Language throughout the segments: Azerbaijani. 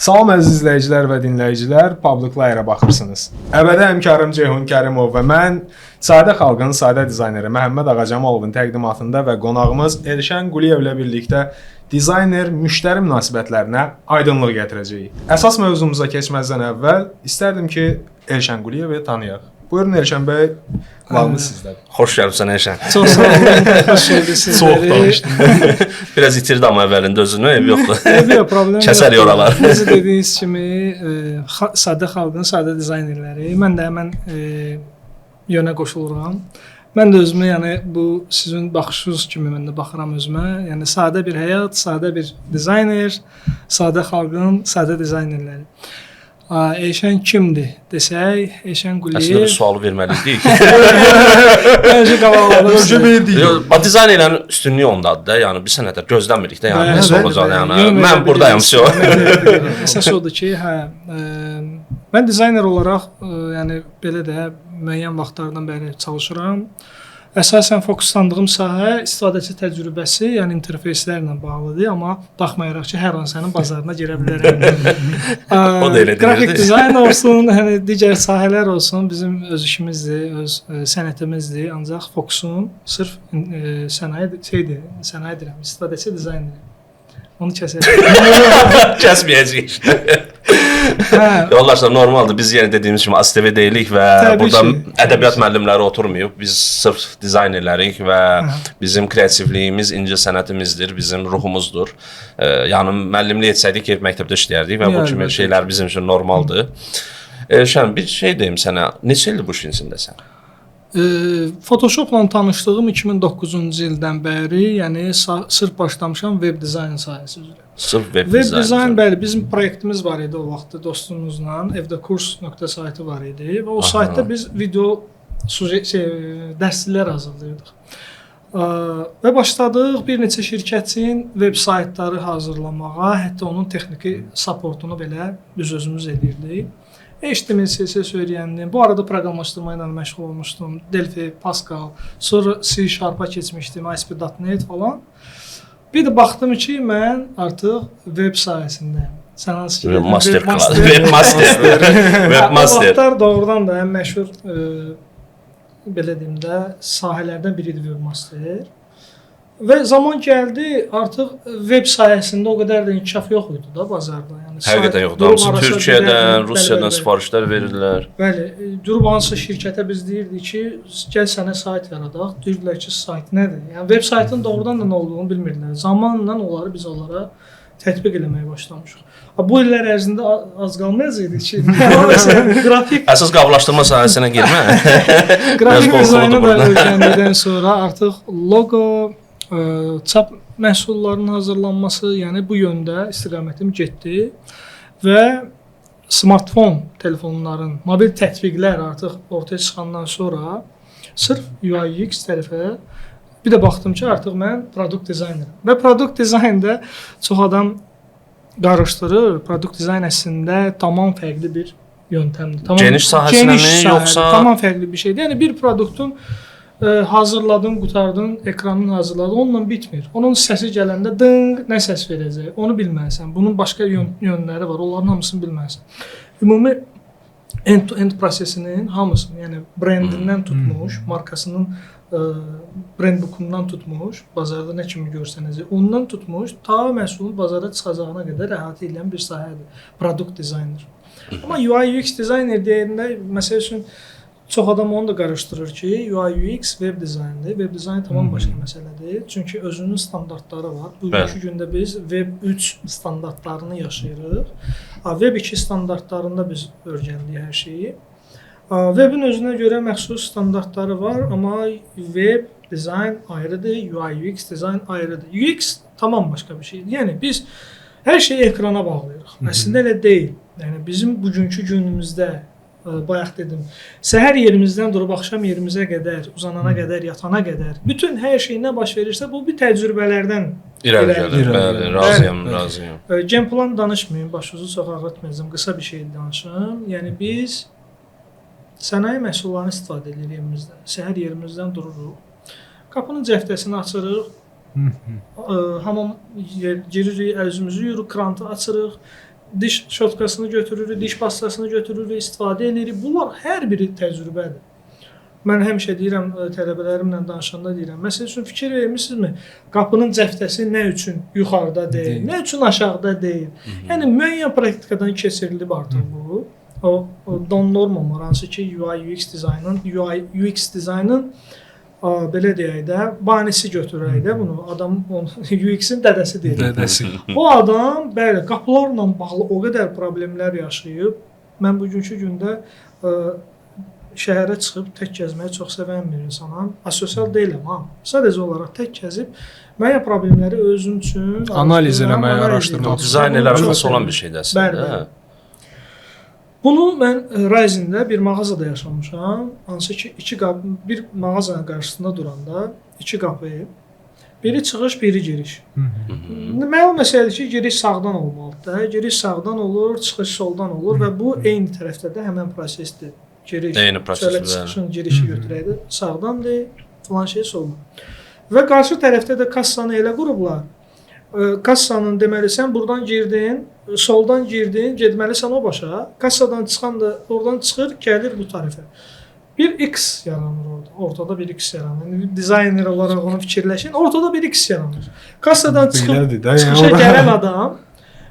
Salam əziz izləyicilər və dinləyicilər, Public Layer'a baxırsınız. Əbədi həmkarım Ceyhun Kərimov və mən sadə xalqın sadə dizayneri Məhəmməd Ağacamolovun təqdimatında və qonağımız Elşən Quliyev ilə birlikdə dizayner-müştəri münasibətlərinə aydınlıq gətirəcəyik. Əsas mövzumuza keçməzdən əvvəl istərdim ki, Elşən Quliyevi tanıyaq. Buyurun Elşən bəy, qulağımız sizdədir. Xoş gəlibsən Elşən. Çox sağ olun, xoş gördük sizləri. Soğuk danışdım. Biraz itirdi amma əvvəlində özünü, ev yoxdur. Yox, problem yox. Kəsər oralar. Necə dediyiniz kimi, sadə xalqın sadə dizaynerləri. Mən də həmən yönə qoşuluram. Mən də özümə, yəni bu sizin baxışınız kimi mən də baxıram özümə. Yəni sadə bir həyat, sadə bir dizayner, sadə xalqın sadə dizaynerləri. Elşən kimdir desək, Elşən Quliyev. Əslində bu sualı verməliydik. Bence qavalıyıq. Dizaynerlərin üstünlüyü ondadır da, yəni biz sənətlər gözləmirik də, yəni nəsə olacaq, yəni mən buradayım, всё. Əsas odur ki, mən dizayner olaraq, yəni belə də müəyyən vaxtlardan bəri çalışıram. Əsasən fokuslandığım sahə istifadəçi təcrübəsi, yəni interfeyslərlə bağlıdır, amma baxmayaraq ki, hər an sənin bazarına girə bilərəm. O da elə qrafik dizayn olsun, yəni digər sahələr olsun, bizim öz işimizdir, öz sənətimizdir, ancaq fokusum sırf sənaye deyirəm, istifadəçi dizayndır. Onu kəsək. Kəsməyəcəyik. Yoldaşlar, normaldır. Biz yenə dediyimiz kimi ASTV deyilik və burada ədəbiyyat müəllimləri oturmayıb. Biz sırf dizaynerlərik və bizim kreativliyimiz incə sənətimizdir, bizim ruhumuzdur. Yəni müəllimlik etsəydik, məktəbdə işləyərdik və bu kimi şeylər bizim üçün normaldır. Şən, bir şey deyim sənə, neçə ildir bu işin içindəsən? Photoshopla tanışdığım 2009-cu ildən bəri, yəni sırf başlamışam web dizayn sahəsi üzrə. Sırf web dizayn, bəli, bizim proyektimiz var idi o vaxtda dostumuzla, evdə kurs.saytı var idi və o saytda biz video dərsliklər hazırlayırdıq. Və başladıq bir neçə şirkətin web saytları hazırlamağa, hətta onun texniki supportunu belə biz özümüz edirdik. HTML, CSS öyrəndim. Bu arada proqramlaşdırma ilə məşğul olmuşdum. Delphi, Pascal, sonra C#-a keçmişdim, ASP.NET falan. Bir də baxdım ki, mən artıq web sahəsindəyim. Sən hansı ki, Webmaster. O vaxtlar doğrudan da ən məşhur belə deyim də sahələrdən biri idi Webmaster. Və zaman gəldi, artıq web sahəsində o qədər də inkişaf yox idi da bazarda. Yəni həqiqətən yoxdur. Hamısı Türkiyədən, Rusiyadan sifarişlər verirlər. Bəli, durub hansısa şirkətə biz deyirdik ki, gəl sənə sayt yaradaq. Deyirdilər ki, sayt nədir? Yəni web saytın doğrudan da nə olduğunu bilmirdilər. Zamanla biz onlara tətbiq eləməyə başlamışıq. Bu illər ərzində az qalmayacaqdı ki, qrafik əsas qablaşdırma sahəsinə girmə. Qrafik dizaynı da öyrəndikdən sonra artıq loqo, çap məhsullarının hazırlanması, yəni bu yöndə istiqamətim getdi və smartfon telefonların, mobil tətbiqlər artıq ortaya çıxandan sonra sırf UI UX tərəfə bir də baxdım ki, artıq mən produkt dizaynerim. Və produkt dizaynda çox adam qarışdırır. Produkt dizayn əslində tamam fərqli bir yöntəmdir. Geniş sahəsinə mi, yoxsa? Tamam fərqli bir şeydir. Yəni bir produktun hazırladın, qutardın, ekranın hazırladın, onunla bitmir. Onun səsi gələndə dınq, nə səs verəcək, onu bilməlisən. Bunun başqa yönləri var, onların hamısını bilməlisən. Ümumi end-to-end prosesinin hamısını, yəni brandindən tutmuş, markasının brand bookundan tutmuş, bazarda nə kimi görsənəcək, ondan tutmuş, ta məhsulun bazara çıxacağına qədər əhatə edən bir sahədir, produkt dizayner. Amma UI UX dizayner deyəndə, məsəl üçün, çox adam onu da qarışdırır ki, UI UX web dizayndır. Web dizayn tamam başqa məsələdir. Çünki özünün standartları var. Bugünkü gündə biz Web 3 standartlarını yaşayırıq. Web 2 standartlarında biz öyrəndik hər şeyi. Webin özünə görə məxsus standartları var, amma web dizayn ayrıdır, UI UX dizayn ayrıdır. UX tamam başqa bir şeydir. Yəni biz hər şeyi ekrana bağlayırıq. Əslində elə deyil. Yəni bizim bugünkü günümüzdə bayaq dedim, səhər yerimizdən durub axşam yerimizə qədər, uzanana qədər, yatana qədər, bütün hər şey nə baş verirsə, bu bir təcrübələrdən irəli gəlir. Bəli, razıyam. Gen plan danışmayın, başınızı çox ağrıtmayacağım, qısa bir şey danışım. Yəni biz sənaye məhsullarını istifadə edirik evimizdə. Səhər yerimizdən dururuq. Qapının cəftəsini açırıq. Hamam giririk, əl-üzümüzü yuyuruq, krantı açırıq. Diş şotkasını götürürük, diş pastasını götürürük, istifadə edirik. Bunlar hər biri təcrübədir. Mən həmişə deyirəm, tələbələrimlə danışanda deyirəm, məsəl üçün fikir vermisinizmi? Qapının cəftəsi nə üçün yuxarıda deyil, nə üçün aşağıda deyil? Yəni müəyyən praktikadan keçirilib artıq bu. O Don Norman var, hansı ki UI UX dizaynın belə deyək də, banisi götürək də bunu. Adam UX-in dədəsi deyir. Dədəsi. O adam bəli, qapılarla bağlı o qədər problemlər yaşayıb. Mən bugünkü gündə şəhərə çıxıb tək gəzməyi çox sevən bir insanam. Asosial deyiləm ha. Sadəcə olaraq tək gəzib müəyyən problemləri özüm üçün analiz eləməyə, araşdırmaq. Dizayn eləmək xas olan bir şeydir əslində. Bəli. Bunu mən Rising-də bir mağazada yaşamışam. Hansı ki bir mağazanın qarşısında duranda iki qapı, biri çıxış, biri giriş. Məlum məsələdir ki, giriş sağdan olmalıdır. Giriş sağdan olur, çıxış soldan olur və bu eyni tərəfdə də həmən prosesdir. Giriş, çıxışın girişi götürəkdir. Sağdandır, filan şey soldan. Və qarşı tərəfdə də kassanı elə qurublar. Kassanın deməli sən buradan girdin, soldan girdin, getməlisən o başa. Kassadan çıxan da oradan çıxır, gəlir bu tərəfə. Bir X yaranır orada. Ortada bir X yaranır. Dizayner olaraq onu fikirləşin. Ortada bir X yaranır. Kassadan çıxıb çıxışa gələn adam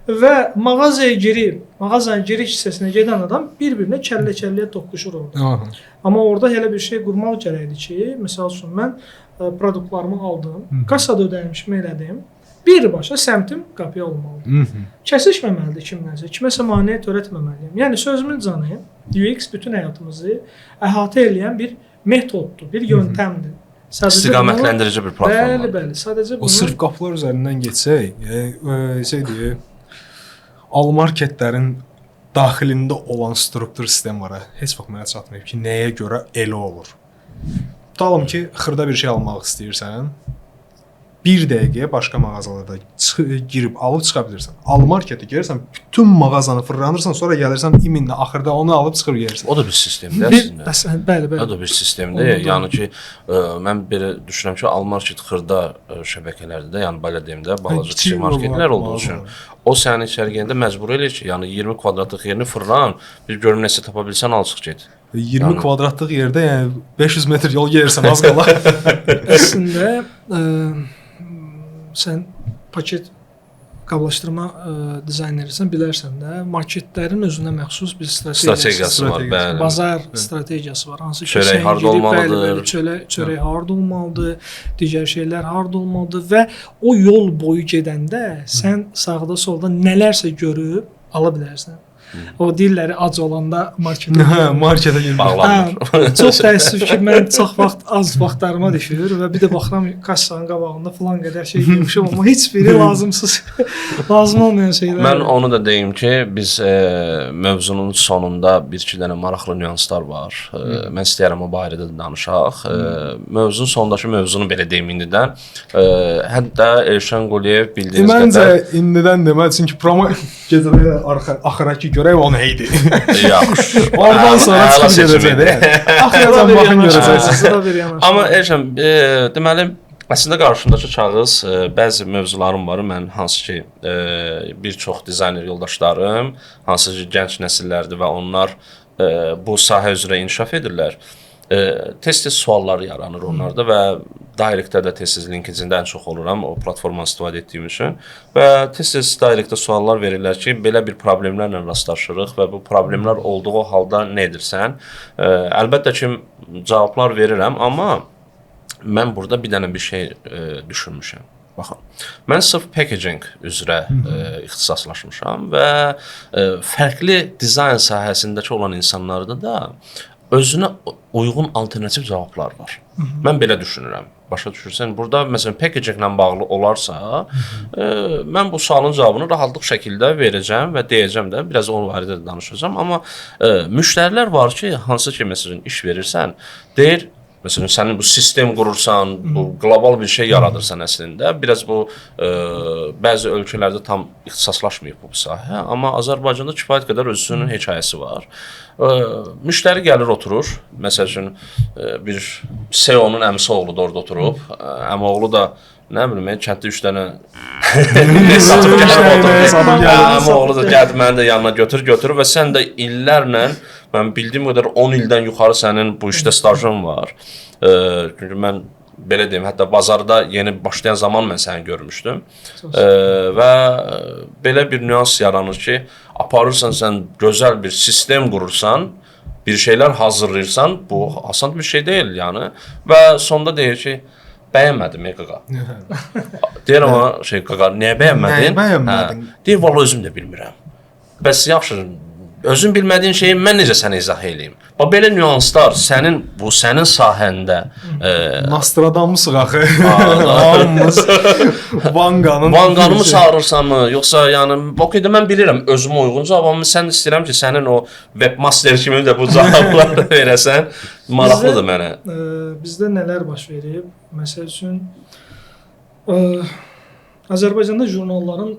və mağazaya girib, mağazanın giriş hissəsinə gedən adam bir-birinə kəllə-kəlləyə toqquşur orada. Amma orada elə bir şey qurmaq gərəkdir ki, məsəl üçün mən produktlarımı aldım, kassada ödənişimi elədim. Birbaşa səmtim qapıya olmalıdır. Kəsişməməlidir kimdənsə, kiməsə maneə törətməməliyəm. Yəni sözümün canı, UX bütün həyatımızı əhatə edən bir metoddur, bir yöntəmdir. İstiqamətləndirici bir platformdur. Bəli, sadəcə bunu... O sırf qapılar üzərindən geçsək, deyək, al-marketlərin daxilində olan struktur sistem var. Heç vaxt mənə çatmayıb ki, nəyə görə elə olur. Tutalım ki, xırda bir şey almaq istəyirsən, bir dəqiqəyə başqa mağazalarda girib alıb çıxa bilirsən. Al-marketə girərsən, bütün mağazanı fırlanırsan, sonra gəlirsən iminlə axırda onu alıb çıxır yersən. O da bir sistemdir əslində. Bəli. O da bir sistemdir. Yəni ki, mən belə düşünürəm ki, al-market xırda şəbəkələrdə də, yəni belə deyim də, balaca kiçik marketlər olduğu üçün o səni içəri gələndə məcbur eləyir ki, yəni 20 kvadratlıq yerini fırlan, bir görüm nəsə tapa bilsən, al çıx get. 20 kvadratlıq yerdə yəni 500 metr yol gəlirsən az qala. Əslində sən paket qablaşdırma dizaynerisən, bilərsən də, marketlərin özünə məxsus bir strategiyası var, bəli. Bazar strategiyası var. Hansı ki, çörək harda olmalıdır, çörək harda olmalıdır, digər şeylər harda olmalıdır və o yol boyu gedəndə sən sağda solda nələrsə görüb ala bilərsən. O dilləri ac olanda marketə girmək bağlanır. Çox təəssüf ki, mən çox vaxt az vaxtlarıma düşür və bir də baxıram kassanın qabağında falan qədər şey yemişim, amma heç biri lazımsız, lazım olmayan şeylər. Mən onu da deyim ki, biz mövzunun sonunda bir-iki dənə maraqlı nüanslar var. Mən istəyərəm o barədə də danışaq. Mövzunun sonundakı mövzunu belə deyim indidən. Hətta Elşən Quliyev bildiyiniz qədər... Məncə indidən deməli, çünki promo gecədə axıraki görək o nə idi. Yaxşı. Oradan sonra çıxıb gedəcək. Axıracan baxın görəcəksiniz. Amma Elşən, deməli, əslində qarşımdakı kağız bəzi mövzularım var. Mən hansı ki, bir çox dizayner yoldaşlarım, hansı ki, gənc nəsillərdir və onlar bu sahə üzrə inkişaf edirlər. Tez-tez suallar yaranır onlarda və Directdə də tez-tez LinkedIn-də ən çox oluram o platformanı istifadə etdiyim üçün və tez-tez Directdə suallar verirlər ki, belə bir problemlərlə rastlaşırıq və bu problemlər olduğu halda nə edirsən? Əlbəttə ki, cavablar verirəm, amma mən burada bir dənə bir şey düşünmüşəm. Baxın, mən sırf packaging üzrə ixtisaslaşmışam və fərqli dizayn sahəsindəki olan insanlarda da özünə uyğun alternativ cavablar var. Mən belə düşünürəm. Başa düşürsən, burada məsələn packaginglə bağlı olarsa, mən bu sualın cavabını rahatlıq şəkildə verəcəm və deyəcəm də, biraz o barədə də danışacağam. Amma müştərilər var ki, hansı ki məsələn iş verirsən, deyir, məsələn sənin bu sistem qurursan, bu qlobal bir şey yaradırsan əslində. Biraz bu bəzi ölkələrdə tam ixtisaslaşmayıb bu sahə, amma Azərbaycanda kifayət qədər özünün hekayəsi var. Müştəri gəlir oturur. Məsəl üçün bir CEO-nun əmisi oğlu da orada oturub. Əmi oğlu da nə bilim, kənddə 3 dənə satıb gəlib oturur. Əmi oğlu da gəldi məni də yanına götür və sən də illərlə, mən bildiyim qədər 10 ildən yuxarı sənin bu işdə stajın var. Çünki mən belə deyim, hətta bazarda yeni başlayan zaman mən səni görmüşdüm. Və belə bir nüans yaranır ki, aparırsan sən gözəl bir sistem qurursan, bir şeylər hazırlayırsan, bu asan bir şey deyil yəni. Və sonda deyir ki, bəyənmədim qaqa. Deyir ona qaqa, niyə bəyənmədin? Nəyi bəyənmədin? Deyir, vallahi özüm də bilmirəm. Bəs yaxşı, özün bilmədiyin şeyi mən necə sənə izah edeyim? Bax, belə nüanslar sənin sahəndə... Nostradamus'uq axı. Hamımız Vanqanı mı çağırırsan mı? Yoxsa yəni, okeydə mən bilirəm özümə uyğun cavab, amma sən istəyirəm ki, sənin o webmaster kimi də bu cavabları verəsən. Maraqlıdır mənə. Bizdə nələr baş verib? Məsəl üçün, Azərbaycanda jurnalların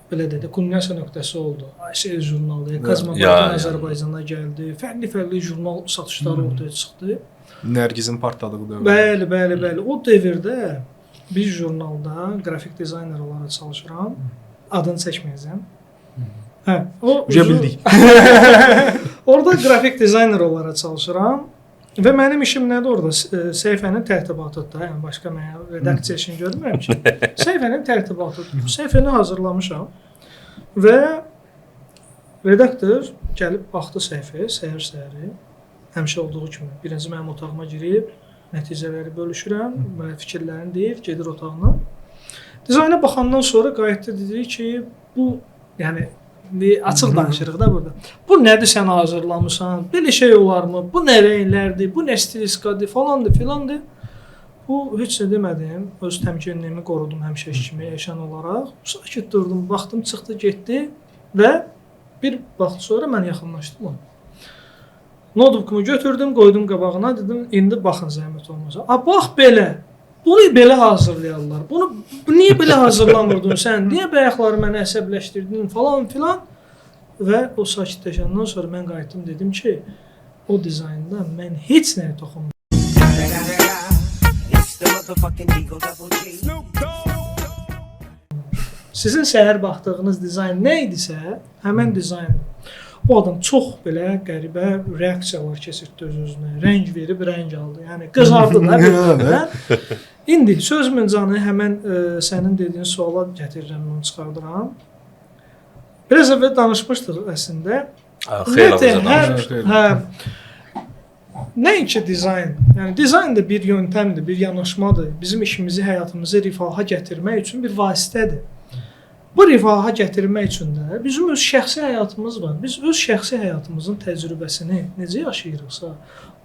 belə dedi, kulminasiya nöqtəsi oldu. AŞ jurnalı, Kozmopolitan Azərbaycana gəldi. Fərqli jurnal satışları ortaya çıxdı. Nərgizin partladığı dövrdə. Bəli. O dövrdə bir jurnalda qrafik dizayner olaraq çalışıram. Adını çəkməyəcəm. Bildik. Orada qrafik dizayner olaraq çalışıram. Və mənim işim nədir orada? Səhifənin tərtibatıdır. Yəni başqa mən redaksiya işini görmürəm ki. Səhifənin tərtibatıdır. Səhifəni hazırlamışam və redaktor gəlib baxdı səhifəyə, səhər-səhəri. Həmişə olduğu kimi birinci mənim otağıma girib, nəticələri bölüşürəm, fikirlərini deyir, gedir otağına. Dizayna baxandan sonra qayıtdı dedi ki, bu yəni açıq danışırıq da burada. Bu nədir sən hazırlamısan? Belə şey olarmı? Bu nə rənglərdir? Bu nə stiliskadır? Filandır. Bu heç nə demədim. Öz təmkinliyimi qorudum həmişəki kimi yaşan olaraq. Sakit durdum, baxdım, çıxdı, getdi və bir vaxt sonra mən yaxınlaşdım ona. Notebookumu götürdüm, qoydum qabağına, dedim, indi baxın zəhmət olmasa. Bax belə. Bunu belə hazırlayarlar. Bunu niyə belə hazırlamırdın sən? Niyə bayaqları məni əsəbləşdirdin falan filan? Və o sakitləşəndən sonra mən qayıtdım, dedim ki, o dizaynda mən heç nəyə toxunmadım. Sizin səhər baxdığınız dizayn nə idisə, həmən dizayndır. O adam çox belə qəribə reaksiyalar keçirtdi öz-özünə. Rəng verib, rəng aldı. Yəni qızardı da bir. İndi söz müncanı həmən sənin dediyin suala gətirirəm, onu çıxardıram. Biraz əvvəl danışmışdıq əslində. Xeyli danışmışdıq. Nəinki dizayn. Yəni dizayn da bir yöntəmdir, bir yanaşmadır. Bizim işimizi, həyatımızı rifaha gətirmək üçün bir vasitədir. Bu rifaha gətirmək üçün də bizim öz şəxsi həyatımız var. Biz öz şəxsi həyatımızın təcrübəsini necə yaşayırıqsa,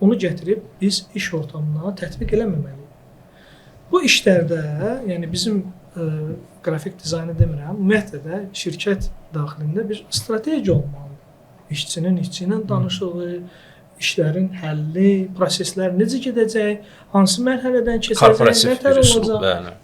onu gətirib biz iş ortamına tətbiq eləməməliyik. Bu işlərdə, yəni bizim qrafik dizaynı demirəm, ümumiyyətlə də şirkət daxilində bir strategiya olmalıdır. İşçinin işçi ilə danışığı, işlərin həlli, proseslər necə gedəcək, hansı mərhələdən keçəcək, nə tər olacaq.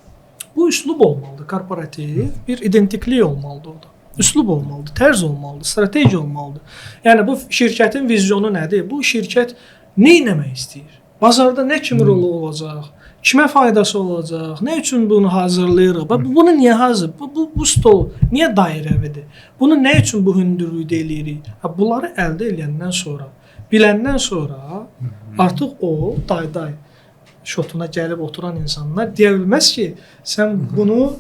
Bu üslub olmalıdır, korporativ bir identiklik olmalıdır orada. Üslub olmalıdır, tərz olmalıdır, strategiya olmalıdır. Yəni bu şirkətin vizyonu nədir? Bu şirkət nə etmək istəyir? Bazarda nə kimi rolu olacaq? Kimə faydası olacaq? Nə üçün bunu hazırlayırıq? Bunu niyə hazır? Bu stol niyə dairəvidir? Bunu nə üçün bu hündürlükdə eləyirik? Bunları əldə edəndən sonra, biləndən sonra artıq o day şotuna gəlib oturan insanlar deyə bilməz ki, sən bunu,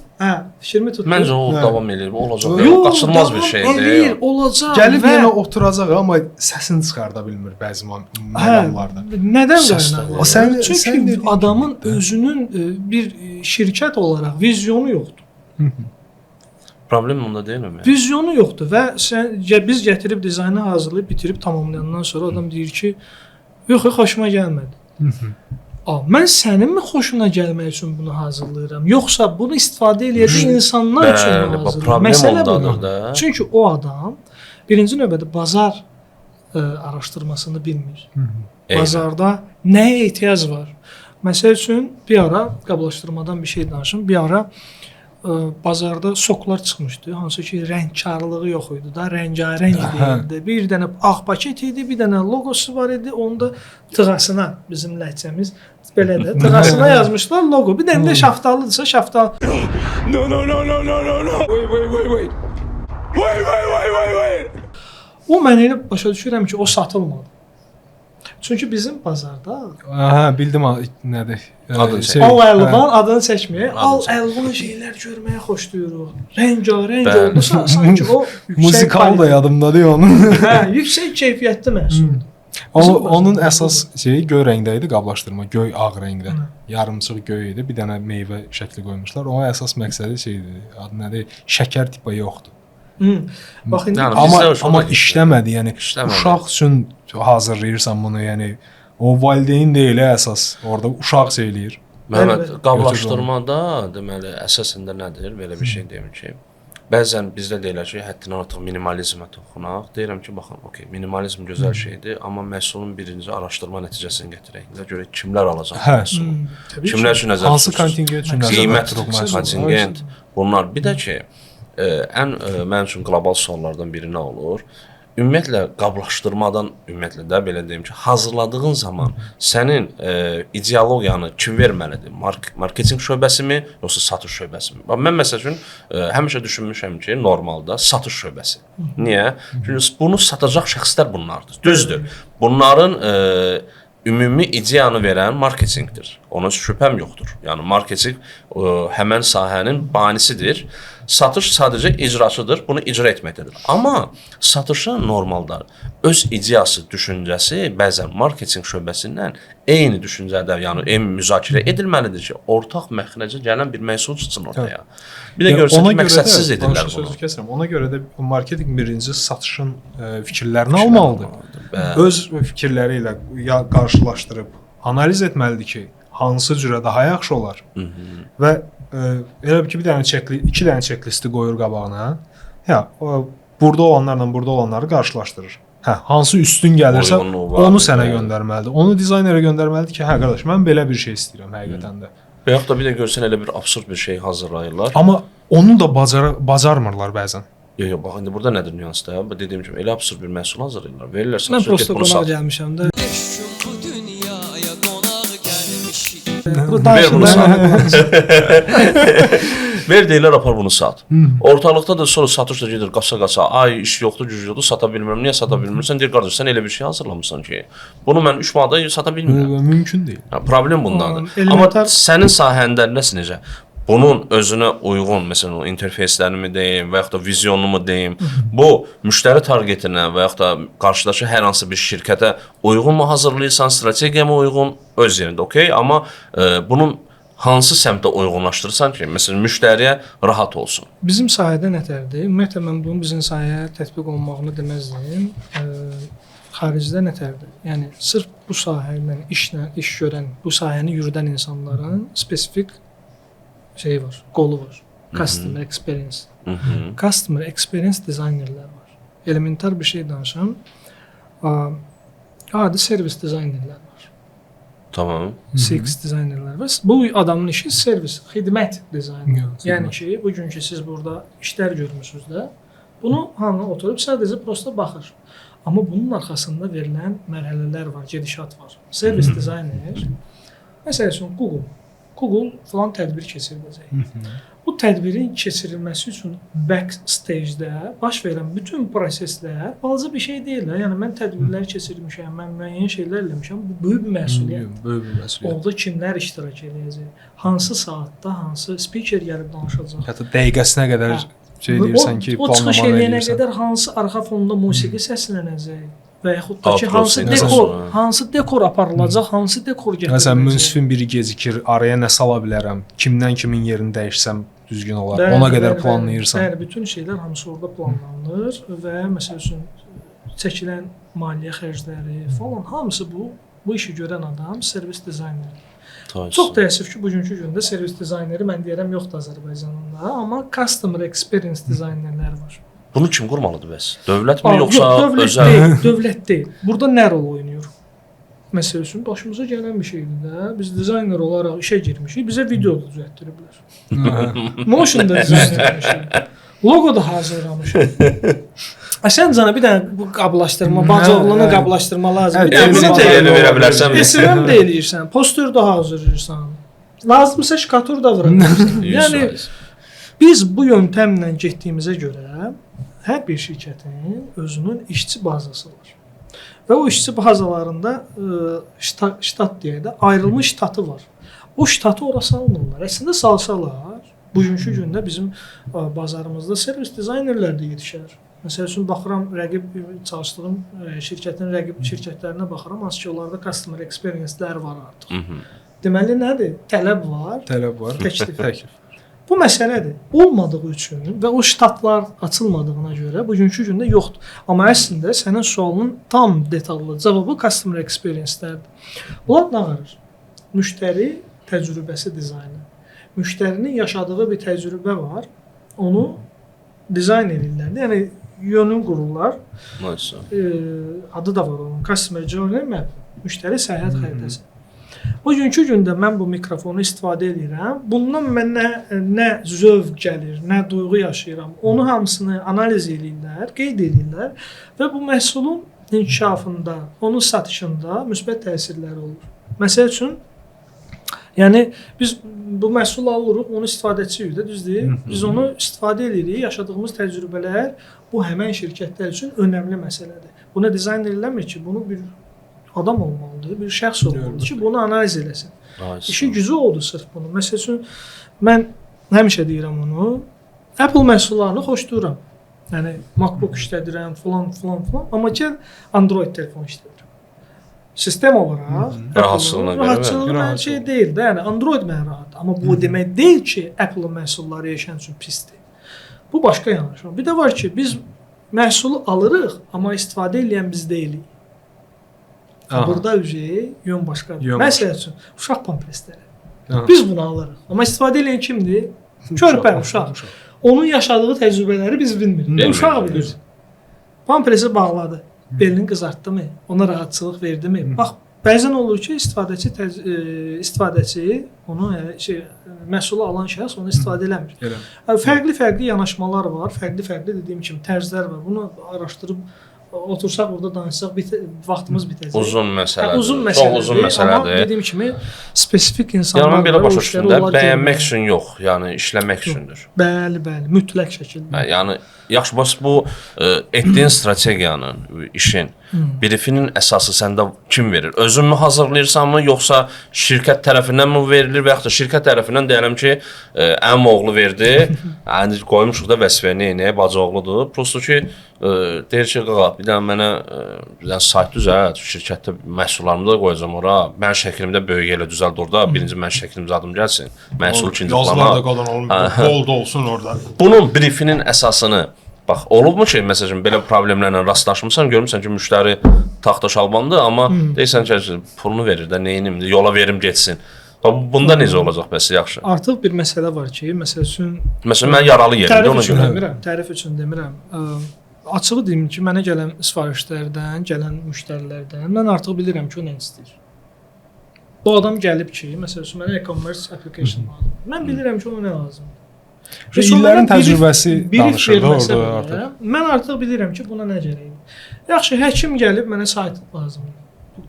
fikrimi tutdun. Məncə o davam edir, olacaq, qaçılmaz bir şeydir. Eləyir, olacaq. Gəlib yenə oturacaq, amma səsini çıxarda bilmir bəzi məqamlarda. Nədən qaynaqlanır? Çünki adamın özünün bir şirkət olaraq vizyonu yoxdur. Problem onda deyilmi? Vizyonu yoxdur və biz gətirib dizaynı hazırlayıb, bitirib tamamlayandan sonra adam deyir ki, yox, xoşuma gəlmədi. Mən sənin mi xoşuna gəlmək üçün bunu hazırlayıram? Yoxsa bunu istifadə eləyəcək insanlar üçün mi hazırlayıram? Məsələ budur. Çünki o adam birinci növbədə bazar araşdırmasını bilmir. Bazarda nəyə ehtiyac var? Məsəl üçün bir ara qablaşdırmadan bir şey danışım. Bir ara bazarda soklar çıxmışdı, hansı ki rəngkarlığı yox idi da, rəngarəng deyildi. Bir dənə ağ paket idi, bir dənə loqosu var idi. Onda tığasına, bizim ləhcəmiz belə də, tığasına yazmışlar loqo. Bir dənə də şaftalıdırsa şaftalı. No. Wait. O mən elə başa düşürəm ki, o satılmadı. Çünki bizim bazarda bildim nədir. Al-əlvan adını çəkməyə, al-əlvan şeylər görməyə xoşlayırıq. Rəngarəng oldusa sanki o muzikal da yadımdadır onun. Yüksək keyfiyyətli məhsuldur. Onun əsas şeyi göy rəngdə idi, qablaşdırma, göy ağ rəngdə. Yarımçıq göy idi, bir dənə meyvə şəkli qoymuşlar. O əsas məqsədi şeydir, adı nədir? Şəkər tipi yoxdur. Bax indi amma işləmədi, yəni uşaq üçün hazırlayırsan bunu, yəni o valideyn deyil əsas, orada uşaq söyləyir. Məhəmməd, qablaşdırmada deməli əsasında nədir? Belə bir şey deyim ki, bəzən bizdə deyirlər ki, həddindən artıq minimalizmə toxunaq. Deyirəm ki, baxın, okey, minimalizm gözəl şeydir, amma məhsulun birinci araşdırma nəticəsini gətirək. Görə kimlər alacaq məhsulu? Kimlər üçün nəzərdə hansı kontingent üçün qiymət kontingent? Bunlar bir də ki, ən mənim üçün qlobal suallardan biri nə olur? Ümumiyyətlə qablaşdırmadan ümumiyyətlə də belə deyim ki, hazırladığın zaman sənin ideologiyanı kim verməlidir? Marketinq şöbəsimi, yoxsa satış şöbəsimi? Mən məsəl üçün həmişə düşünmüşəm ki, normalda satış şöbəsi. Niyə? Çünki bunu satacaq şəxslər bunlardır. Düzdür. Bunların ümumi ideyanı verən marketinqdir. Ona şübhəm yoxdur. Yəni marketinq həmən sahənin banisidir. Satış sadəcə icraçıdır, bunu icra etməkdədir. Amma satışın normalda öz ideyası, düşüncəsi bəzən marketinq şöbəsindən eyni düşüncədə, yəni eyni müzakirə edilməlidir ki, ortaq məxrəcə gələn bir məhsul çıxsın ortaya. Bir də görürsən ki, məqsədsiz edirlər bunu. Ona görə də marketinq birinci satışın fikirlərini almalıdır. Öz fikirləri ilə qarşılaşdırıb analiz etməlidir ki, hansı cürə daha yaxşı olar. Və elə ki, iki dənə checklisti qoyur qabağına. Burada olanlarla burada olanları qarşılaşdırır. Hansı üstün gəlirsə, onu sənə göndərməlidir. Onu dizaynerə göndərməlidir ki, qardaş, mən belə bir şey istəyirəm həqiqətən də. Və yaxud da bir də görsən elə bir absurd bir şey hazırlayırlar. Amma onu da bacarmırlar bəzən. Yox, bax indi burada nədir nüansda? Dediyim kimi elə absurd bir məhsul hazırlayırlar. Verirlər mən prosta qonaq gəlmişəm də. Ver deyirlər, apar bunu sat. Ortalıqda da sonra satış da gedir, qaça-qaça. Ay, iş yoxdur, güc yoxdur, sata bilmirəm. Niyə sata bilmirsən? Deyir, qardaş, sən elə bir şey hazırlamısan ki, bunu mən 3 manata sata bilmirəm. Mümkün deyil. Problem bundandır. Amma sənin sahəndə necə? Bunun özünə uyğun, məsələn, interfeyslərini deyim və yaxud da vizyonumu deyim, bu müştəri targetinə və yaxud da qarşıdakı hər hansı bir şirkətə uyğunmu hazırlayırsan, strategiyaya uyğun, öz yerində, okey? Amma bunun hansı səmtə uyğunlaşdırırsan ki, məsələn, müştəriyə rahat olsun? Bizim sahədə nətərdir? Ümumiyyətlə, mən bunun bizim sahəyə tətbiq olunmağını deməzdim. Xaricdə nətərdir? Yəni, sırf bu sahə ilə iş görən, bu sahəni yürüdən insanların spesifik şey var, qolu var. Customer experience. Customer experience dizaynerlər var. Elementar bir şey danışam. Adi servis dizaynerlər var. Tamam. CX dizaynerlər var. Bu adamın işi servis, xidmət dizayni. Yəni ki, bugünkü siz burada işlər görmüsünüz də, bunu hamı oturub sadəcə prosta baxır. Amma bunun arxasında verilən mərhələlər var, gedişat var. Servis dizayner, məsəl üçün Google falan tədbir keçiriləcək. Bu tədbirin keçirilməsi üçün backstage-də baş verən bütün proseslər balaca bir şey deyil. Yəni mən tədbirlər keçirmişəm, mən müəyyən şeylər eləmişəm. Bu böyük bir məsuliyyət. Böyük bir məsuliyyət. Orada kimlər iştirak edəcək? Hansı saatda hansı speaker gəlib danışacaq? Hətta dəqiqəsinə qədər şey deyirsən ki, o çıxış eləyənə qədər hansı arxa fonda musiqi səslənəcək? Və yaxud da ki, hansı dekor aparılacaq, hansı dekor gətiriləcək. Məsələn, münsifin biri gecikir, araya nə sala bilərəm, kimdən kimin yerini dəyişsəm düzgün olar, ona qədər planlayırsan. Bəli, bütün şeylər hamısı orada planlanır və məsəl üçün çəkilən maliyyə xərcləri falan, hamısı bu işi görən adam servis dizayneri. Çox təəssüf ki, bugünkü gündə servis dizayneri mən deyirəm yoxdur Azərbaycanında, amma customer experience dizaynerləri var. Bunu kim qurmalıdır bəs? Dövlətmi yoxsa özəl? Dövlət deyil. Burada nə rol oynayır? məsəl üçün başımıza gələn bir şeydir də. Biz dizayner olaraq işə girmişik, bizə video da düzəltdiriblər. Motion da dizayn etmişik. Logo da hazırlamışıq. Sən cana bir dənə bu qablaşdırma, bacıoğlunu qablaşdırma lazımdır. Bizim təyini verə bilərsən. SVM də eləyirsən, poster da hazırlayırsan. Lazımsa şkatur da vura bilərsən. Yəni biz bu yöntəmlə getdiyimizə görə hər bir şirkətin özünün işçi bazası var. Və o işçi bazalarında ştat deyək də ayrılmış ştatı var. O ştatı ora salmırlar. Əslində salsalar, bugünkü gündə bizim bazarımızda servis dizaynerlər də yetişər. Məsəl üçün baxıram rəqib çalışdığım şirkətin rəqib şirkətlərinə baxıram, hansı ki onlarda customer experience-lər var artıq. Deməli nədir? Tələb var. Tələb var. Təklif. Bu məsələdir. Olmadığı üçün və o ştatlar açılmadığına görə bugünkü gündə yoxdur. Amma əslində sənin sualının tam detallı cavabı customer experience-lərdir. Bunlar nə qarır? Müştəri təcrübəsi dizaynı. Müştərinin yaşadığı bir təcrübə var. Onu dizayn edirlər. Yəni yönünü qururlar. Adı da var onun. Customer Journey Map. Müştəri səyahət xəritəsi. Bugünkü gündə mən bu mikrofonu istifadə edirəm. Bundan mənə nə zövq gəlir, nə duyğu yaşayıram. Onu hamısını analiz edirlər, qeyd edirlər və bu məhsulun inkişafında, onun satışında müsbət təsirləri olur. Məsəl üçün, yəni biz bu məhsulu alırıq, onu istifadəçiyik də, düzdür? Biz onu istifadə edirik, yaşadığımız təcrübələr bu həmən şirkətlər üçün önəmli məsələdir. Buna dizayn ediləmir ki, bunu bir adam olmalıdır, bir şəxs olmalıdır ki, bunu analiz eləsin. İşin gücü oldu sırf bunu. Məsəl üçün, mən həmişə deyirəm onu, Apple məhsullarını xoşlayıram. Yəni, MacBook işlədirəm, filan. Amma gəl Android telefon işlədirəm. Sistem olaraq rahatçılığına şey deyil də, yəni Android mənə rahat. Amma bu demək deyil ki, Apple məhsulları yaşayan üçün pisdir. Bu başqa yanaşma. Bir də var ki, biz məhsulu alırıq, amma istifadə edən biz deyilik. Burada yön başqadır. Məsəl üçün, uşaq pampersləri. Biz bunu alırıq. Amma istifadə edən kimdir? Körpə, uşaq. Onun yaşadığı təcrübələri biz bilmirik. Uşaq bilir. Pampersi bağladı. Belini qızartdı mı? Ona rahatçılıq verdi mi? Bax, bəzən olur ki, istifadəçi onu məhsulu alan şəxs onu istifadə eləmir. Fərqli yanaşmalar var, fərqli dediyim kimi tərzlər var. Bunu araşdırıb otursaq burada danışsaq vaxtımız bitəcək. Uzun məsələdir. Çox uzun məsələdir. Amma dediyim kimi spesifik insanlar yəni mən belə başa düşdüm də, bəyənmək üçün yox, yəni işləmək üçündür. Bəli, mütləq şəkildə. Yəni yaxşı, bax bu etdiyin strategiyanın, işin briefinin əsası səndə kim verir? Özün mü hazırlayırsanmı, yoxsa şirkət tərəfindən mi verilir və yaxud da şirkət tərəfindən deyirəm ki, əmim oğlu verdi, yəni qoymuşuq da vəzifəni, nəyə bacı oğludur. Prosto ki, deyir ki, qaqa, bir dənə mənə sayt düzəlt, şirkətdə məhsullarımı da qoyacam ora, mən şəklimdə böyük elə düzəld orada, birinci mən şəklimizə adım gəlsin, məhsul ikinci plana. Yazılar da qalan olmuyor, bold olsun orada. Bunun briefinin əsasını, bax, olubmu ki, məsələn, belə problemlərlə rastlaşmısan, görmüsən ki, müştəri taxta şalbandır, amma deyirsən ki, pulunu verir də, neyinimdir, yola verim getsin. Bunda necə olacaq bəs, yaxşı? Artıq bir məsələ var ki, məsəl üçün... Məsələn, mən yaralı yerimdə ona görə. Tərif üçün demirəm. Açığı deyim ki, mənə gələn sifarişlərdən, gələn müştərilərdən mən artıq bilirəm ki, o nə istəyir. Bu adam gəlib ki, məsəl üçün mənə e-commerce application lazım. Mən bilirəm ki, ona nə lazımdır. İllərin təcrübəsi danışır da orada artıq. Mən artıq bilirəm ki, buna nə gərəkdir. Yaxşı, həkim gəlib mənə sayt lazımdır.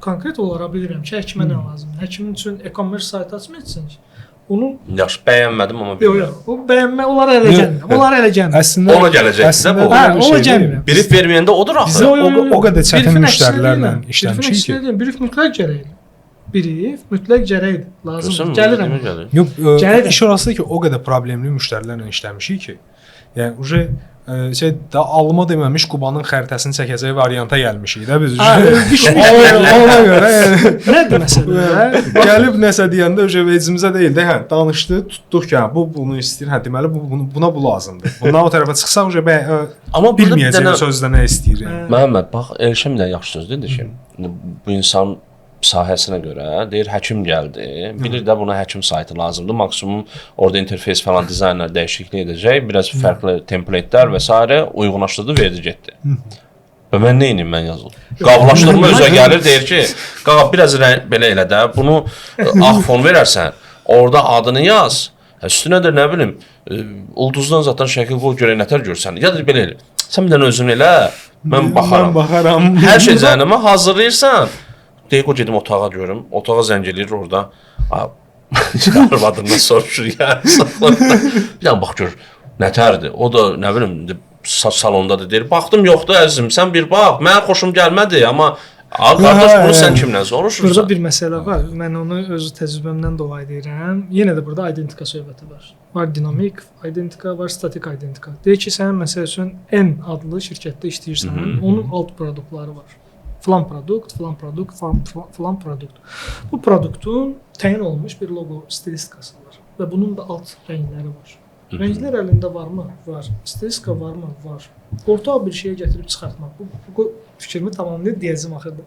Konkret olaraq bilirəm ki, həkimə nə lazımdır. Həkimin üçün e-commerce sayt açmaq etsin ki, onu... Yaxşı, bəyənmədim, amma bilmirəm. Yox, o bəyənmə, onlar elə gəlmir. Onlar elə gəlmir. Əslində, ona gələcəksə bu. Ona gəlmir. Brief verməyəndə odur axı. O qədər çətin müştərilərlə işləmişik ki. Brief mütləq gərəkdir. Brief mütləq gərəkdir. Lazımdır. Gəlirəm. Yox, iş orasıdır ki, o qədər problemli müştərilərlə işləmişik ki, yəni da alma deməmiş Qubanın xəritəsini çəkəcəyi varianta gəlmişik də biz. Ona görə nədir məsələ? Gəlib nəsə deyəndə vecimizə deyil də, danışdı, tutduq ki, bu bunu istəyir, deməli buna bu lazımdır. Bundan o tərəfə çıxsaq amma bilməyəcək sözdə nə istəyir. Məhəmməd, bax, Elşən də yaxşı söz dedi ki, bu insan sahəsinə görə deyir, həkim gəldi, bilir də buna həkim saytı lazımdır, maksimum orada interfeys falan dizaynlar dəyişiklik edəcək, biraz fərqli templatlər və s. uyğunlaşdırdı, verdi, getdi. Və mən nə edim mən yazılıb? Qavlaşdırma özə gəlir, deyir ki, qaqa biraz belə elə də, bunu ağ fon verərsən, orada adını yaz, üstünə də nə bilim, ulduzdan zaten şəkil qoy görək nətər görsən, ya da belə elə. Sən bir dənə özün elə, mən baxaram. Mən baxaram. Hər şey cəhənnəmə hazırlayırsan. Deyək o gedim otağa görüm, otağa zəng eləyir orada. Arvadından soruşur ya. Bir dənə bax gör, nətərdir. O da nə bilim salondadır deyir. Baxdım yoxdur əzizim, sən bir bax. Mənə xoşum gəlmədi, amma qardaş bunu sən kimdən soruşursan? Burada bir məsələ var. Mən onu öz təcrübəmdən dolayı deyirəm. Yenə də burada identika söhbəti var. Var dinamik identika, var statik identika. Deyək ki, sən məsəl üçün N adlı şirkətdə işləyirsən, onun alt produktları var. Filan produkt, filan produkt. Bu produktun təyin olunmuş bir logo stilistikası var və bunun da alt rəngləri var. Rənglər əlində varmı? Var. Stilistika varmı? Var. Ortaq bir şeyə gətirib çıxartmaq. Bu fikrimi tamamlayıb deyəcəm axırda.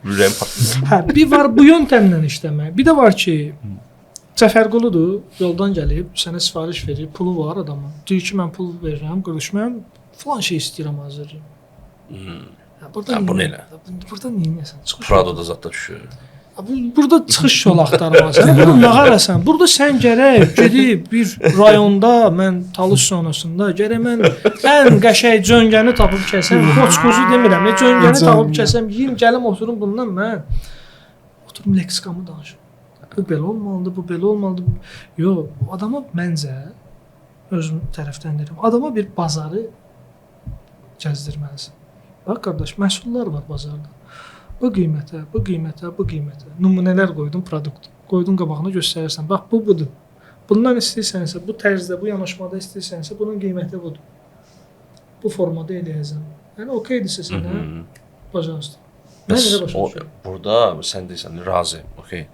Hə, bir var bu yöntəmlə işləmək. Bir də var ki, Cəfərquludur, yoldan gəlib, sənə sifariş verir, pulu var adamın. Deyir ki, mən pul verirəm, qardaş, mən filan şey istəyirəm hazırlayım. Bunu elə. Burada neyinəsən? Çıxış. Prado'da zətdə düşür. Burada çıxış yolu axtarmalısan. Bunu nağarasan. Burada sən gərək gedib bir rayonda, mən Talış zonasında gərək mən ən qəşəng cöngəni tapıb kəsəm. Qoçquzu demirəm, cöngəni tapıb kəsəm, yeyim, gəlim oturum bundan mən. Oturum leksikamı danışım. Bu belə olmalıdır, bu belə olmalıdır. Yox, adama məncə özüm tərəfdən deyirəm. Adama bir bazarı gəzdirməlisən. Bax qardaş, məhsullar var bazarda. Bu qiymətə, bu qiymətə, bu qiymətə. Nümunələr qoydun produkt. Qoydun qabağına göstərirsən. Bax bu budur. Bundan istəyirsənsə, bu tərzdə, bu yanaşmada istəyirsənsə, bunun qiyməti budur. Bu formada eləyəcəm. Yəni okeydirsə sənə bacarırsın. Mən elə başa burada sən deyirsən razı, okey.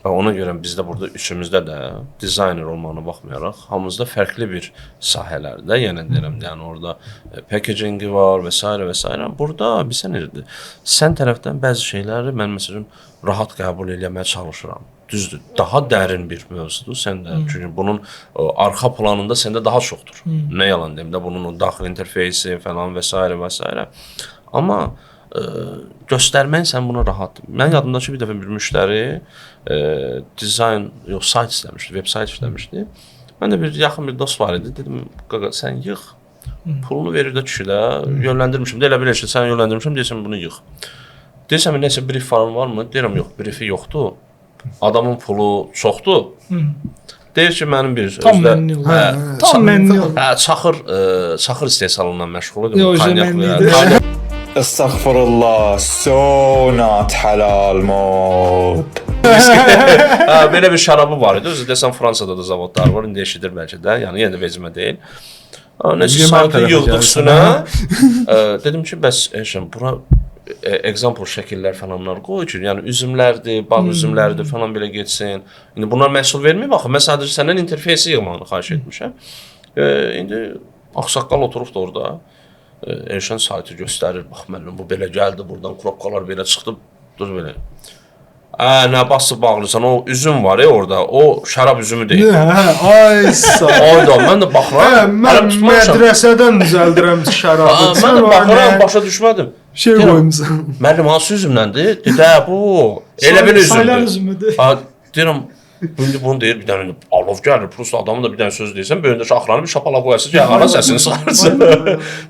Və ona görə bizdə burada üçümüzdə də dizayner olmağına baxmayaraq, hamımızda fərqli bir sahələrdə, yəni deyirəm, yəni orada packaging var və s. və s. Burada bilsən necədir? Sən tərəfdən bəzi şeyləri mən məsələn rahat qəbul eləməyə çalışıram. Düzdür, daha dərin bir mövzudur səndə. Çünki bunun arxa planında səndə daha çoxdur. Nə yalan deyim də, bunun o daxil interfeysi falan və s. və s. Amma göstərmək sən buna rahat. Mən yadımdakı bir dəfə bir müştəri dizayn, yox, sayt istəmişdi, web sayt istəmişdi. Mən də bir yaxın bir dost var idi. Dedim, qaqa sən yığ, pulunu verir də kişi də, yönləndirmişim də, elə bilir ki, sən yönləndirmişim, deyirsən bunu yığ. Deyirsən, nəsə brief falan varmı? Deyirəm, yox, briefi yoxdur. Adamın pulu çoxdur. Deyir ki, mənim bir tam mənli olur. Tam mənli olur. Çaxır istehsalından məşğul Yox, edim. Estağfurullah, so not halal mod. Belə bir şərabı var idi. Özü desən Fransada da zavodlar var. İndi eşidir bəlkə də. Yəni yenə də vecimə deyil. Necə saytı yığdıq üstünə. Dedim ki, bəs bura example şəkillər falanlar qoy ki, yəni üzümlərdir, bağ üzümləridir falan belə getsin. İndi bunlar məhsul vermir baxın. Mən sadəcə səndən interfeysi yığmağını xahiş etmişəm. İndi ağsaqqal oturub da orada Elşən saytı göstərir. Bax, mənim bu belə gəldi, buradan kropkalar belə çıxdı. Dur belə. Nə bası bağlısan, o üzüm var ya orada, o şərab üzümü deyil. Ay sağ. Ayda, mən də baxıram. Mən mədrəsədən düzəldirəm şərabı. Mən də baxıram, başa düşmədim. Şey qoymuşsan. Müəllim, hansı üzümdəndir? Dedi, bu, elə bir üzümdür. Saylan üzümüdür. Deyirəm, indi bunu deyir, bir dənə alov gəlir, prosta adamın da bir dənə söz deyirsən, böyündə şaxranı bir şapala qoyarsın ki, ara səsini çıxarsın.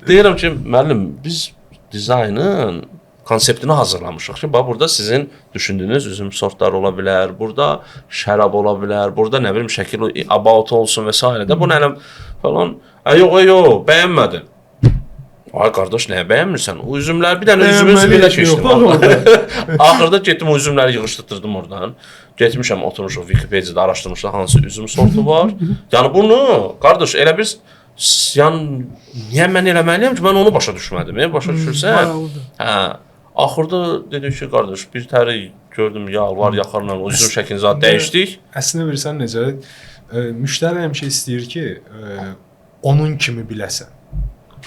Deyirəm ki, müəllim, biz dizaynın konseptini hazırlamışıq ki, bax, burada sizin düşündüyünüz üzüm sortları ola bilər, burada şərab ola bilər, burada nə bilim şəkil about olsun və s. də, bu nələm falan, yox, bəyənmədim. Ay qardaş, nəyə bəyənmirsən? O üzümləri bir dənə üzümün zibilə keçdim. Axırda getdim, o üzümləri yığışdırdım oradan. Getmişəm, oturmuşum Wikipediyada araşdırmışlar hansı üzüm sortu var. Yəni bunu, qardaş, elə bir, yəni, niyə mən eləməliyəm ki, mən onu başa düşmədim. Başa düşürsən? Axırda dedik ki, qardaş, bir təri gördüm, yağ var, yaxarla o üzüm şəklini zaten dəyişdik. Əslində bilirsən necə, müştəri həmişə istəyir ki, onun kimi biləsən.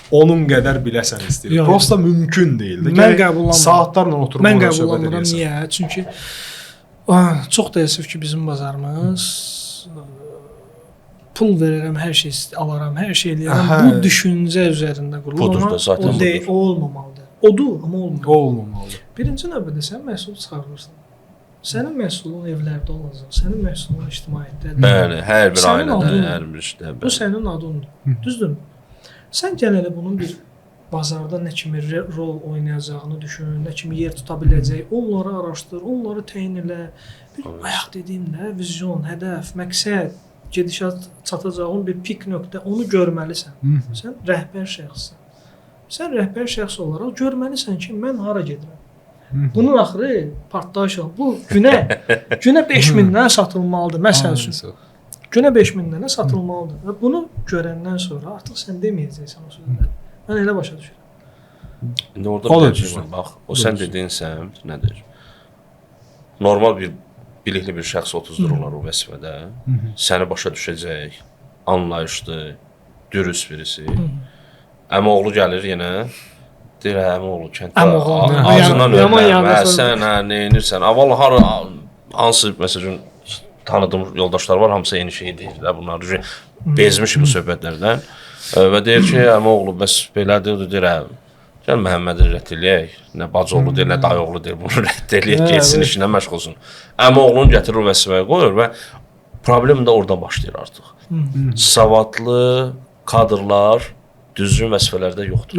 Onun qədər biləsən istəyir. Prosta mümkün deyildi. Mən qəbul olmam. Saatlarla oturub mən ona qəbul söhbət olmuram. edirsən. Niyə? Çünki çox təəssüf ki, bizim bazarımız pul verirəm, hər şey alaram, hər şey eləyirəm. Bu düşüncə üzərində qurulur. Budur da zaten budur. O olmamalıdır. Odur, amma olmur. Olmamalı. Birinci növbədə sən məhsul çıxarırsan. Sənin məhsulun evlərdə olacaq, sənin məhsulun ictimaiyyətdədir. Bəli, hər bir Sənin ailədə, adın- hər bir işdə. Bu sənin adındır. Düzdürmü? Sən gələli bunun bir bazarda nə kimi rol oynayacağını düşün, nə kimi yer tuta biləcək, onları araşdır, onları təyin elə. Bir ayaq dediyimdə vizyon, hədəf, məqsəd, gedişat çatacağın bir pik nöqtə, onu görməlisən. Sən rəhbər şəxssən. Sən rəhbər şəxs olaraq görməlisən ki, mən hara gedirəm. Bunun axırı partlayış olur. Bu günə 5000-dən satılmalıdır məsəl üçün. Günə 5000-dən satılmalıdır. Və bunu görəndən sonra artıq sən deməyəcəksən o sözləri. Mən elə başa düşürəm. İndi orada O da bir şey düzdür. var. Bax, o sən dediyin səmt nədir? Normal bir bilikli bir şəxs otuzdururlar o vəzifədə. Səni başa düşəcək, anlayışlı, dürüst birisi. Əmoğlu gəlir yenə. Deyir, əmoğlu kənddə Əmoğlu, ağzından yaman öyrənmə, yaman sən neyinirsən? Aval hansı məsələn tanıdığım yoldaşlar var, hamısı eyni şeyi deyirlər. Bunlar bezmiş bu söhbətlərdən. Və deyir ki, əmoğlu bəs belədir, deyir, gəl Məhəmmədi rədd eləyək. Nə bacıoğlu deyir, nə dayıoğlu deyir, bunu rədd eləyək, getsin işinə məşğul olsun. Əmoğlunu gətirir vəzifəyə qoyur və problem də orada başlayır artıq. Savadlı kadrlar düzgün vəzifələrdə yoxdur.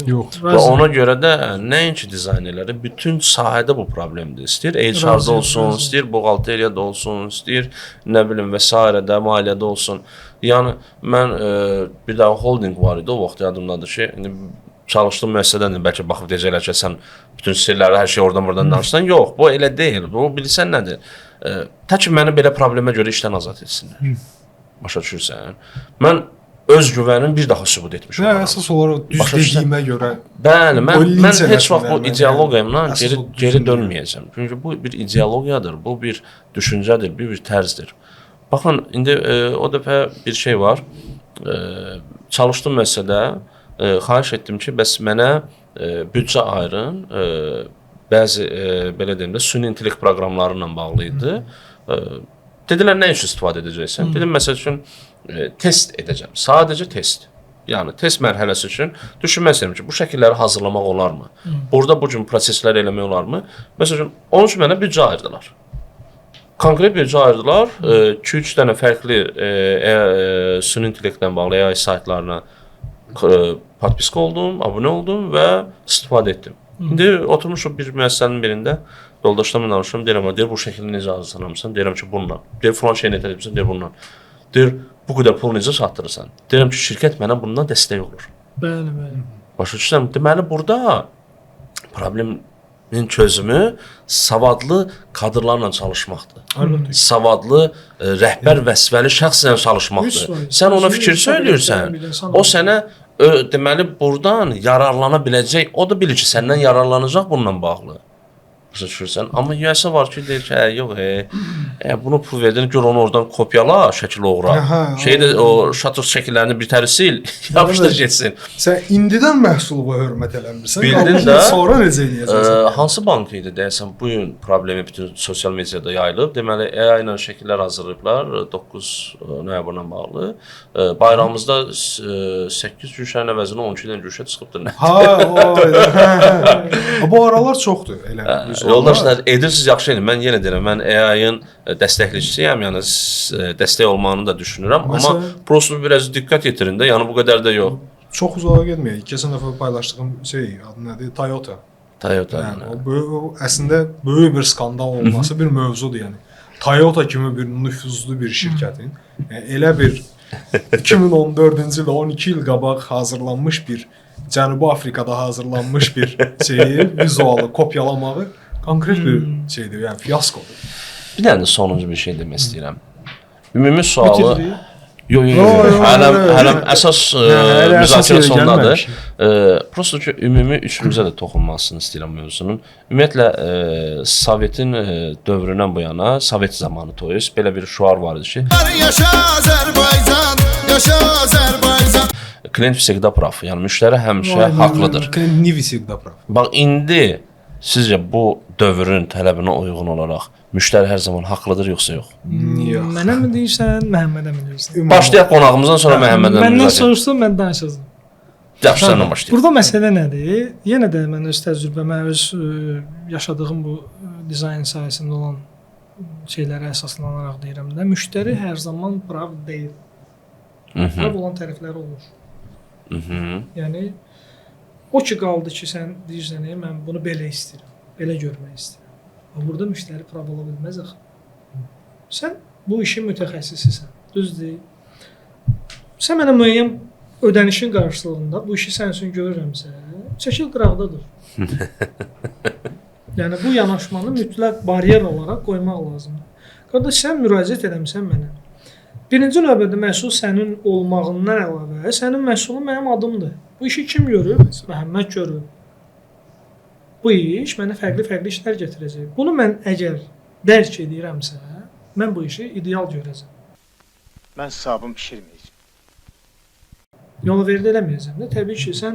Yoxdur. Və ona görə də nəinki dizaynerlərin bütün sahədə bu problemdir. İstəyir HR-da olsun, istəyir buğalteriyada olsun, istəyir nə bilim vəsairədə, maliyyədə olsun. Yəni mən bir daha holding var idi o vaxt yadımdadır ki, indi çalışdığım müəssisədən bəlkə baxıb deyəcəklər ki, sən bütün sirləri, hər şey oradan-buradan danışsan. Yox, bu elə deyil. Bu bilsən nədir? Tək ki məni belə problemə görə işdən azad etsinlər. Başa düşürsən? Mən öz güvənim bir daha sübut etmiş olaram. Əsas olaraq düz dediyimə görə. Bəli, mən heç vaxt bu mən ideologiyamdan əsas o geri düzgün dönməyəcəm. Çünki bu bir ideologiyadır, bu bir düşüncədir, bir tərzdir. Baxın, indi o dəfə bir şey var. Çalışdığım müəssisədə xahiş etdim ki, bəs mənə büdcə ayırın. Bəzi belə deyim də süni intellekt proqramları ilə bağlı idi. Dedilər, nə üçün istifadə edəcəksən? Dedim, məsəl üçün test edəcəm. Sadəcə test. Yəni test mərhələsi üçün düşünmək istəyirəm ki, bu şəkilləri hazırlamaq olarmı? Burada bu cür proseslər eləmək olarmı? Məsələn, onun üçün mənə büdcə ayırdılar. Konkret büdcə ayırdılar. 2-3 dənə fərqli süni intellektlə bağlı AI saytlarına podpiska oldum, abunə oldum və istifadə etdim. İndi oturmuşum bir müəssisənin birində, yoldaşlarımla danışıram, deyirəm, deyir, bu şəkildə necə hazırlanmışsan? Deyirəm ki, bununla. Deyir, falan şey necə edibsən? Deyir, bununla. Deyir, bu qədər pul necə çatdırırsan? Deyirəm ki, şirkət mənə bundan dəstək olur. Bəli. Başa düşürəm, deməli, burada problemin çözümü savadlı kadrlarla çalışmaqdır. Savadlı rəhbər vəzifəli şəxslə çalışmaqdır. Sən ona fikir söyləyirsən, o sənə deməli, buradan yararlana biləcək, o da bilir ki, səndən yararlanacaq bununla bağlı. Başa düşürsən. Amma üyəsi var ki, deyir ki, yox, bunu pul verdin, gör onu oradan kopyala, şəkil oğra. Şeydə o şatos şəkillərini bir sil, yapışdır getsin. Sən indidən məhsulu hörmət eləmirsən. Bildin də. Sonra necə eləyəcəksən? Hansı bank idi deyəsən, bu gün problemi bütün sosial mediada yayılıb. Deməli, AI ilə şəkillər hazırlayıblar 9 noyabrla bağlı. Bayramımızda 8 güşənin əvəzinə 12-dən güşə çıxıbdır. Bu aralar çoxdur elə. Yoldaşlar, edirsiniz yaxşı elm. Mən yenə deyirəm, mən AI-ın dəstəkləyicisiyəm, yəni dəstək olmağını da düşünürəm. Amma prosto biraz diqqət yetirin də, yəni bu qədər də yox. Çox uzağa getməyək. Keçən dəfə paylaşdığım adı nədir? Toyota. Yəni, o əslində böyük bir skandal olması bir mövzudur, yəni. Toyota kimi bir nüfuzlu bir şirkətin elə bir 2014-cü ildə 12 il qabaq hazırlanmış bir Cənubi Afrikada hazırlanmış bir vizualı kopyalamağı konkret bir şeydir, yəni fiyaskodur. Bir dənə də sonuncu bir şey demək istəyirəm. Ümumi sualı hələm əsas müzakirə sondadır. Prosto ki, ümumi üçümüzə də toxunmasını istəyirəm mövzunun. Ümumiyyətlə, Sovetin dövründən bu yana, Sovet zamanı toyuz, belə bir şuar var idi ki, Yaşa Azərbaycan, yaşa Azərbaycan. klient всегда praf, yəni müştəri həmişə haqlıdır. Klient всегда praf. Bax, indi sizcə bu dövrün tələbinə uyğun olaraq müştəri hər zaman haqlıdır, yoxsa yox? Mənə mi deyirsən, Məhəmmədə mi deyirsən? Başlayaq qonağımızdan sonra Məhəmməddən Məndən müzakirə. soruşsan, mən danışacağam. Yaxşı sənlə başlayaq. Burada məsələ nədir? Yenə də mən öz təcrübəmə, öz yaşadığım bu dizayn sahəsində olan şeylərə əsaslanaraq deyirəm də, müştəri hər zaman prav deyil. Prav olan tərəfləri olur. Yəni o ki qaldı ki, sən deyirsən, mən bunu belə istəyirəm, belə görmək istəyirəm. Burada müştəri prav ola bilməz axı. Sən bu işin mütəxəssisisən, düzdür? Sən mənə müəyyən ödənişin qarşılığında bu işi sən üçün görürəmsə, çəkil qıraqdadır. Yəni bu yanaşmanı mütləq baryer olaraq qoymaq lazımdır. Qardaş, sən müraciət edəmsən mənə. Birinci növbədə məhsul sənin olmağından əlavə, sənin məhsulun mənim adımdır. Bu işi kim görüb? Məhəmməd görüb. Bu iş mənə fərqli işlər gətirəcək. Bunu mən əgər dərk edirəmsə, mən bu işi ideal görəcəm. Mən sabun pişirməyəcəm. Yola verdi eləməyəcəm də. Təbii ki, sən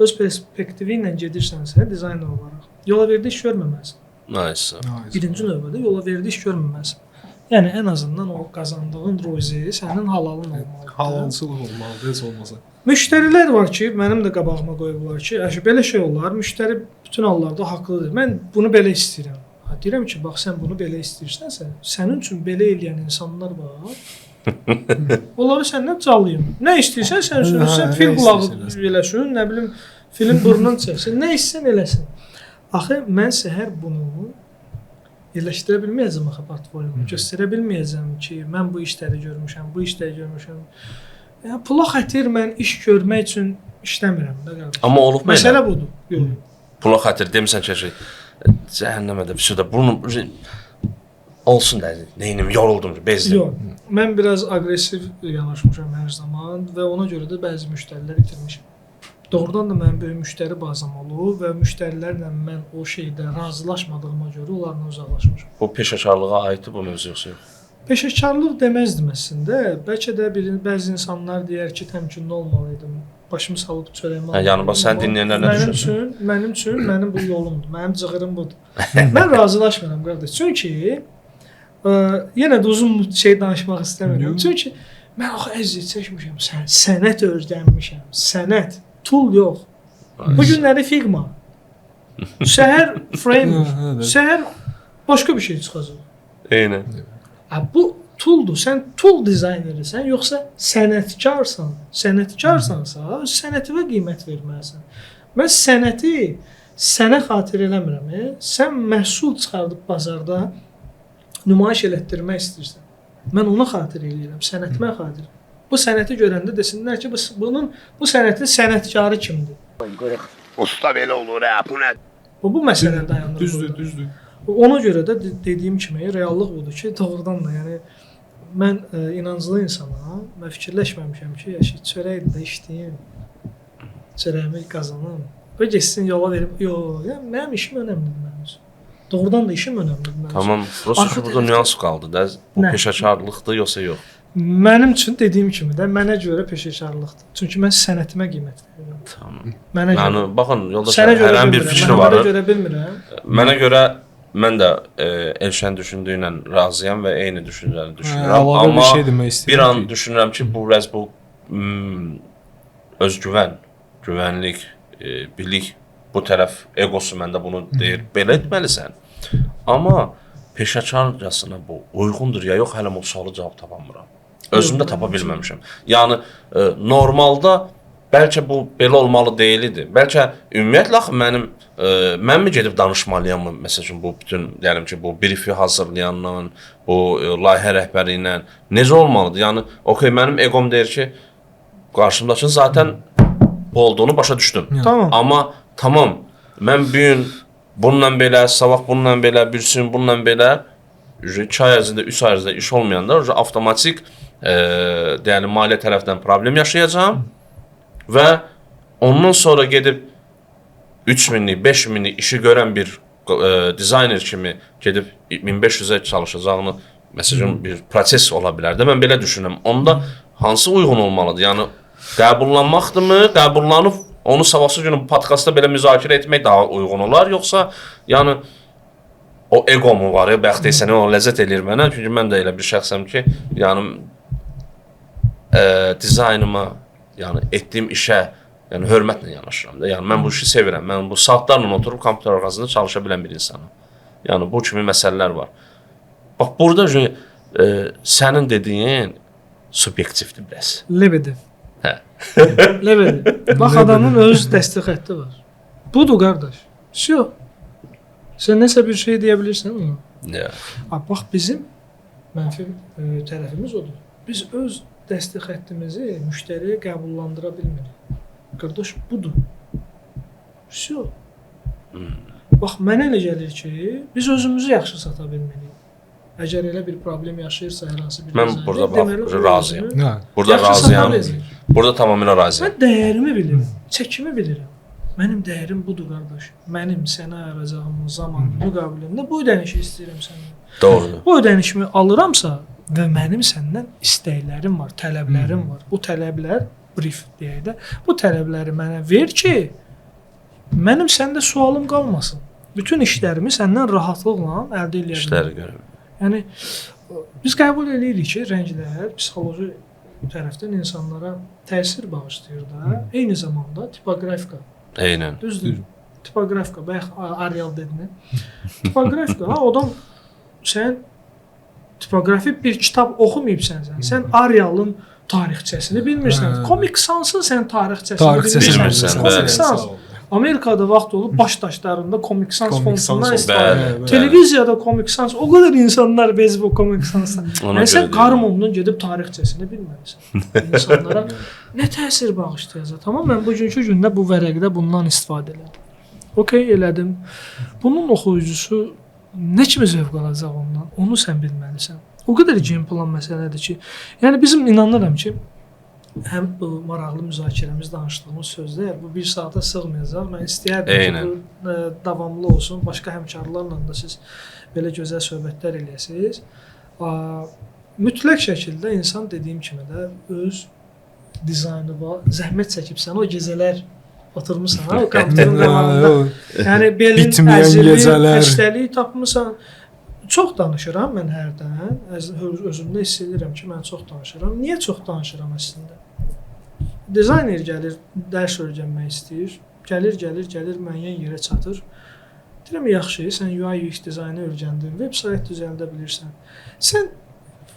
öz perspektivi ilə gedirsənsə, dizayner olaraq, yola verdi iş görməməlisən. Nice. Birinci növbədə yola verdi iş görməməlisən. Yəni ən azından o qazandığın ruzi sənin halalın olmalıdır. Halalçılıq olmalıdır, heç olmasa. Müştərilər var ki, mənim də qabağıma qoyublar ki, belə şey olar, müştəri bütün hallarda haqlıdır. Mən bunu belə istəyirəm. Deyirəm ki, bax sən bunu belə istəyirsənsə, sənin üçün belə eləyən insanlar var. Onları səndən calayım. Nə istəyirsən sən üçün, sən fil qulağı eləsin, nə bilim, filin burnunu çəksin, nə istəyirsən eləsin. Axı mən səhər bunu yerləşdirə bilməyəcəm axı portfolyomu. Göstərə bilməyəcəm ki, mən bu işləri görmüşəm, bu işləri görmüşəm. Yəni pula xətir mən iş görmək üçün işləmirəm də qardaş. Amma olub belə. Məsələ budur. Yox. Pula xətir demisən ki, cəhənnəmə də bir sürü də bunu olsun da, neynim, yoruldum, bezdim. Yox. Mən biraz aqressiv yanaşmışam hər zaman və ona görə də bəzi müştərilər itirmişəm. Doğrudan da mənim böyük müştəri bazam olub və müştərilərlə mən o şeydə razılaşmadığıma görə onlarla uzaqlaşmışam. Bu peşəkarlığa aiddir bu mövzu yoxsa yox? Peşəkarlıq deməzdim əslində. Bəlkə də bəzi insanlar deyər ki, təmkinli olmalıydım. Başımı salıb çörəyimə almalıydım. Yəni bax sən dinləyənlər nə düşünürsən? Mənim bu yolumdur. Mənim cığırım budur. Mən razılaşmıram qardaş. Çünki yenə də uzun şey danışmaq istəmirəm. Çünki mən axı əziyyət çəkmişəm. Sənət öyrənmişəm. Sənət, tool yox. Bu günləri Figma. Səhər frame, səhər başqa bir şey çıxacaq. Eynən. Bu tooldur. Sən tool dizaynerisən, yoxsa sənətkarsan. Sənətkarsansa, sənətinə qiymət verməlisən. Mən sənəti sənə xatir eləmirəm. Sən məhsul çıxardıb bazarda nümayiş elətdirmək istəyirsən. Mən ona xatir eləyirəm, sənətimə xatir. Bu sənəti görəndə desinlər ki, bu sənətin sənətkarı kimdir? Usta belə olur, bu nə? Bu məsələni dayandırır. Düzdür. Ona görə də dediyim kimi reallıq budur ki, doğrudan da yəni mən inanclı insanam və fikirləşməmişəm ki, çörəkdə işləyim, çörəyimi qazanım və getsin yola verib, yox, yəni mənim işim önəmlidir mənim üçün. Doğrudan da işim önəmlidir mənim üçün. Tamam, prosta burada nüans qaldı da, bu peşəkarlıqdır yoxsa yox? Mənim üçün dediyim kimi də mənə görə peşəkarlıqdır. Çünki mən sənətimə qiymət verirəm. Tamam. Mənə görə. Yəni baxın, yoldaş, hər an bir fikri var. Mənə görə bilmirəm. Mənə görə mən də Elşən düşündüyü ilə razıyam və eyni düşüncəni düşünürəm. Amma bir şey demək istəyirəm. Bir an düşünürəm ki, bu özgüvən, güvənlik, bilik, bu tərəf egosu məndə bunu deyir. Belə etməlisən. Amma peşəkarcasına bu uyğundur ya yox, hələ o sualı cavab tapamıram. Özümdə tapa bilməmişəm. Yəni normalda bəlkə bu belə olmalı deyildi. Bəlkə ümumiyyətlə mən mi gedib danışmalıyam məsələn bu bütün deyəlim ki, bu briefi hazırlayanla, bu layihə rəhbəri ilə necə olmalıdır? Yəni okey, mənim eqom deyir ki, qarşımdakı zaten bu olduğunu başa düşdüm. Tamam. Amma tamam, mən bu gün bununla belə, sabah bununla belə, birsin bununla belə 2 ay ərzində, 3 ay ərzində iş olmayanda avtomatik deyəlim maliyyə tərəfdən problem yaşayacağam və ondan sonra gedib 3000-lik, 5000-lik işi görən bir dizayner kimi gedib 1500-ə çalışacağını məsələn bir proses ola bilər də, mən belə düşünürəm. Onda hansı uyğun olmalıdır? Yəni qəbullanmaqdırmı? Qəbullanıb onu sabahsı günü podkastda belə müzakirə etmək daha uyğun olar, yoxsa yəni o ego mu var ya, bəxt etsən o ləzzət eləyir mənə. Çünki mən də elə bir şəxsəm ki, yəni dizaynıma, yəni etdiyim işə Yəni hörmətlə yanaşıram da. Yəni mən bu işi sevirəm. Mən bu saatlarla oturub kompüter arxasında çalışa bilən bir insanam. Yəni bu kimi məsələlər var. Bax burada sənin dediyin subyektivdir bəs. Lebedev. Hə. Lebedev. Bax adamın öz dəstək xətti var. Budur qardaş. Всё. Sən nəsə bir şey deyə bilirsən ona. Ya. Bax bizim mənfi tərəfimiz odur. Biz öz dəstək xəttimizi müştəriyə qəbullandıra bilmirik. Qardaş budur. Всё. Bax mənə elə gəlir ki, biz özümüzü yaxşı sata bilmirik. Əgər elə bir problem yaşayırsa hər hansı bir Mən burada bax razıyam. Hə. Burada Yaxşı razıyam. sata bilmirik. Burada tamamilə razıyam. Mən dəyərimi bilirəm, çəkimi bilirəm. Mənim dəyərim budur qardaş. Mənim sənə ayıracağım zaman müqabilində bu ödənişi istəyirəm səndən. Doğrudur. Bu ödənişimi alıramsa və mənim səndən istəklərim var, tələblərim var. Bu tələblər brief deyək də, bu tələbləri mənə ver ki, mənim səndə sualım qalmasın. Bütün işlərimi səndən rahatlıqla əldə edə İşləri bilərəm. görürəm. Yəni biz qəbul edirik ki, rənglər psixoloji tərəfdən insanlara təsir bağışlayır da, eyni zamanda tipoqrafika. Eynən. Düzdür. Tipoqrafika, bayaq Arial dedin. Tipoqrafika, adam sən tipoqrafik bir kitab oxumayıbsan sən. Sən Arialın tarixçəsini bilmirsən. Comic Sans'ın sən tarixçəsini bilmirsən. Comic Sans. Amerikada vaxt olub baş daşlarında Comic Sans fontundan istifadə. Televiziyada Comic Sans, o qədər insanlar bezib o Comic Sans'dan. Yəni sən Qarmondan gedib tarixçəsini bilməlisən. İnsanlara nə təsir bağışlayacaq? Tamam, mən bugünkü gündə bu vərəqdə bundan istifadə edirəm. Okay, elədim. Bunun oxuyucusu nə kimi zövq alacaq ondan? Onu sən bilməlisən. O qədər gen plan məsələdir ki, yəni bizim inanıram ki, həm bu maraqlı müzakirəmiz, danışdığımız sözlər bu 1 saata sığmayacaq. Mən istəyərdim ki, bu davamlı olsun. Başqa həmkarlarla da siz belə gözəl söhbətlər eləyəsiniz. Mütləq şəkildə insan dediyim kimi də öz dizaynı var. Zəhmət çəkibsən, o gecələr oturmusan, o kompüterin qabağında. Yəni belin əzili, xəstəlik tapmısan. Çox danışıram mən hərdən. Özümdə hiss edirəm ki, mən çox danışıram. Niyə çox danışıram əslində? Dizayner gəlir, dərs öyrənmək istəyir. Gəlir, müəyyən yerə çatır. Deyirəm, yaxşı, sən UI UX dizaynı öyrəndin, veb sayt düzəldə bilirsən. Sən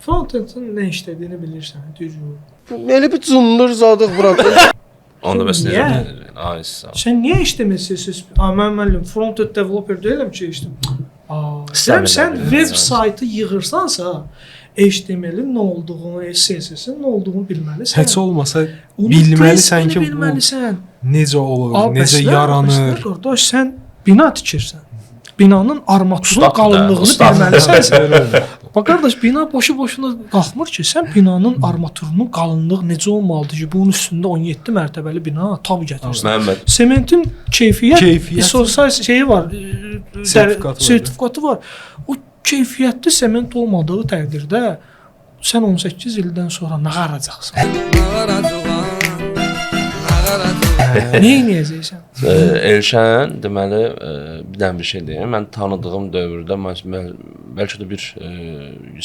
front-endin nə işlədiyini bilirsən, düzgün. Elə bir cındır zadıq bura. Onda bəs Niyə? necə? Ay sağ ol. Sən niyə işləmək istəyirsən? Mən müəllim, front-end developer deyiləm ki, sən web saytı yığırsansa, HTML-in nə olduğunu, CSS-in nə olduğunu bilməlisən. Heç olmasa bilməlisən ki, bu necə olur, necə yaranır. Qardaş, sən bina tikirsən. Binanın armaturun qalınlığını bilməlisən. Bax qardaş, bina boşu-boşuna qalxmır ki, sən binanın armaturunun qalınlığı necə olmalıdır ki, bunun üstündə 17 mərtəbəli bina tab gətirsən. Məhəmməd. Sementin keyfiyyət şeyi var, sertifikatı var. O keyfiyyətli sement olmadığı təqdirdə sən 18 ildən sonra nə qaracaqsan? Nə edəcəksən? Elşən deməli bir dənə bir şey deyim. Mən tanıdığım dövrdə bəlkə də bir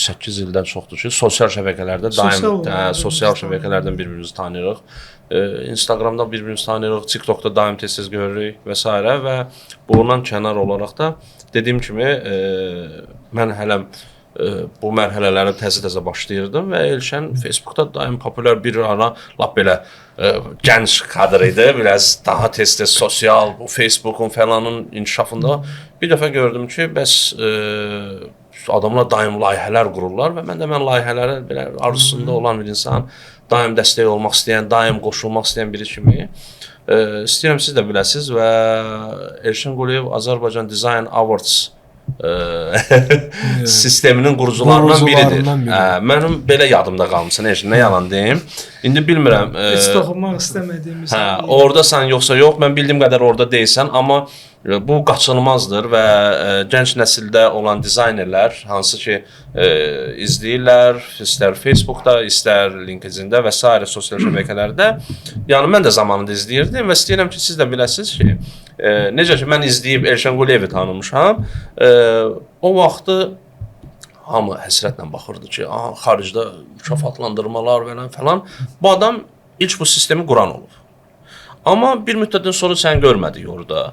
8 ildən çoxdur ki, sosial şəbəkələrdə daim sosial şəbəkələrdən bir-birimizi tanıyırıq. Instagramda bir-birimizi tanıyırıq, TikTokda daim tez-tez görürük və s. və bundan kənar olaraq da dediyim kimi mən hələm bu mərhələləri təzə-təzə başlayırdım və Elşən Facebookda daim populyar bir ara lap belə gənc kadr idi. Biraz daha tez-tez sosial bu Facebookun falanın inkişafında bir dəfə gördüm ki, bəs adamlar daim layihələr qururlar və mən layihələrə belə arzusunda olan bir insan, daim dəstək olmaq istəyən, daim qoşulmaq istəyən biri kimi istəyirəm siz də biləsiniz və Elşən Quliyev Azərbaycan Design Awards sisteminin qurucularından biridir. Mənim belə yadımda qalmışsın, nə yalan deyim. İndi bilmirəm. Heç toxunmaq istəmədiyimiz. Ordasan yoxsa yox, mən bildiyim qədər orada deyilsən, amma bu qaçınılmazdır və gənc nəsildə olan dizaynerlər hansı ki izləyirlər, istər Facebookda, istər LinkedIn-də və s. sosial şəbəkələrdə. Yəni mən də zamanında izləyirdim və istəyirəm ki, siz də biləsiniz ki, necə ki mən izləyib Elşən Quliyevi tanımışam, o vaxtı hamı həsrətlə baxırdı ki, xaricdə mükafatlandırmalar və falan. Bu adam ilk bu sistemi quran olub. Amma bir müddətdən sonra sən görmədik orada.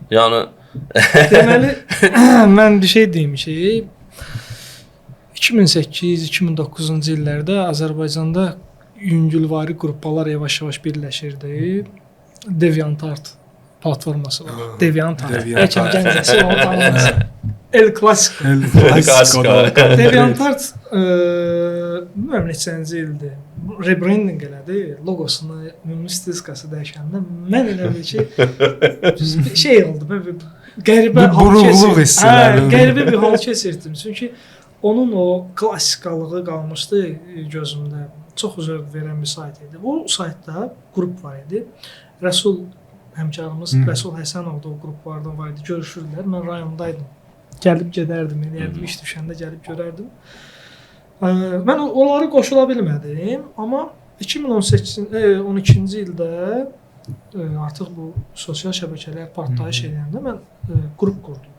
Yəni Deməli, mən bir şey deyim ki, 2008-2009-cu illərdə Azərbaycanda yüngülvari qruplar yavaş-yavaş birləşirdi. DeviantArt platforması var. DeviantArt. Bəlkə gəncəsi onu tanımaz. El Clasico. DeviantArt bilmirəm neçənci ildir. Rebranding elədi. Logosunu, ümumi stilistikası dəyişəndə mən elə bil ki şey oldu. Qəribə burunluq hissləri. Qəribə bir hal keçirdim. Çünki onun o klassikalığı qalmışdı gözümdə. Çox zövq verən bir sayt idi. Bu saytda qrup var idi. Rəsul həmkarımız Rəsul Həsənov da o qruplardan var idi. Görüşürdülər. Mən rayondaydım. Gəlib gedərdim, eləyərdim, iş düşəndə gəlib görərdim. Mən onları qoşula bilmədim, amma 2012-ci ildə artıq bu sosial şəbəkələr partlayış edəndə mən qrup qurdum.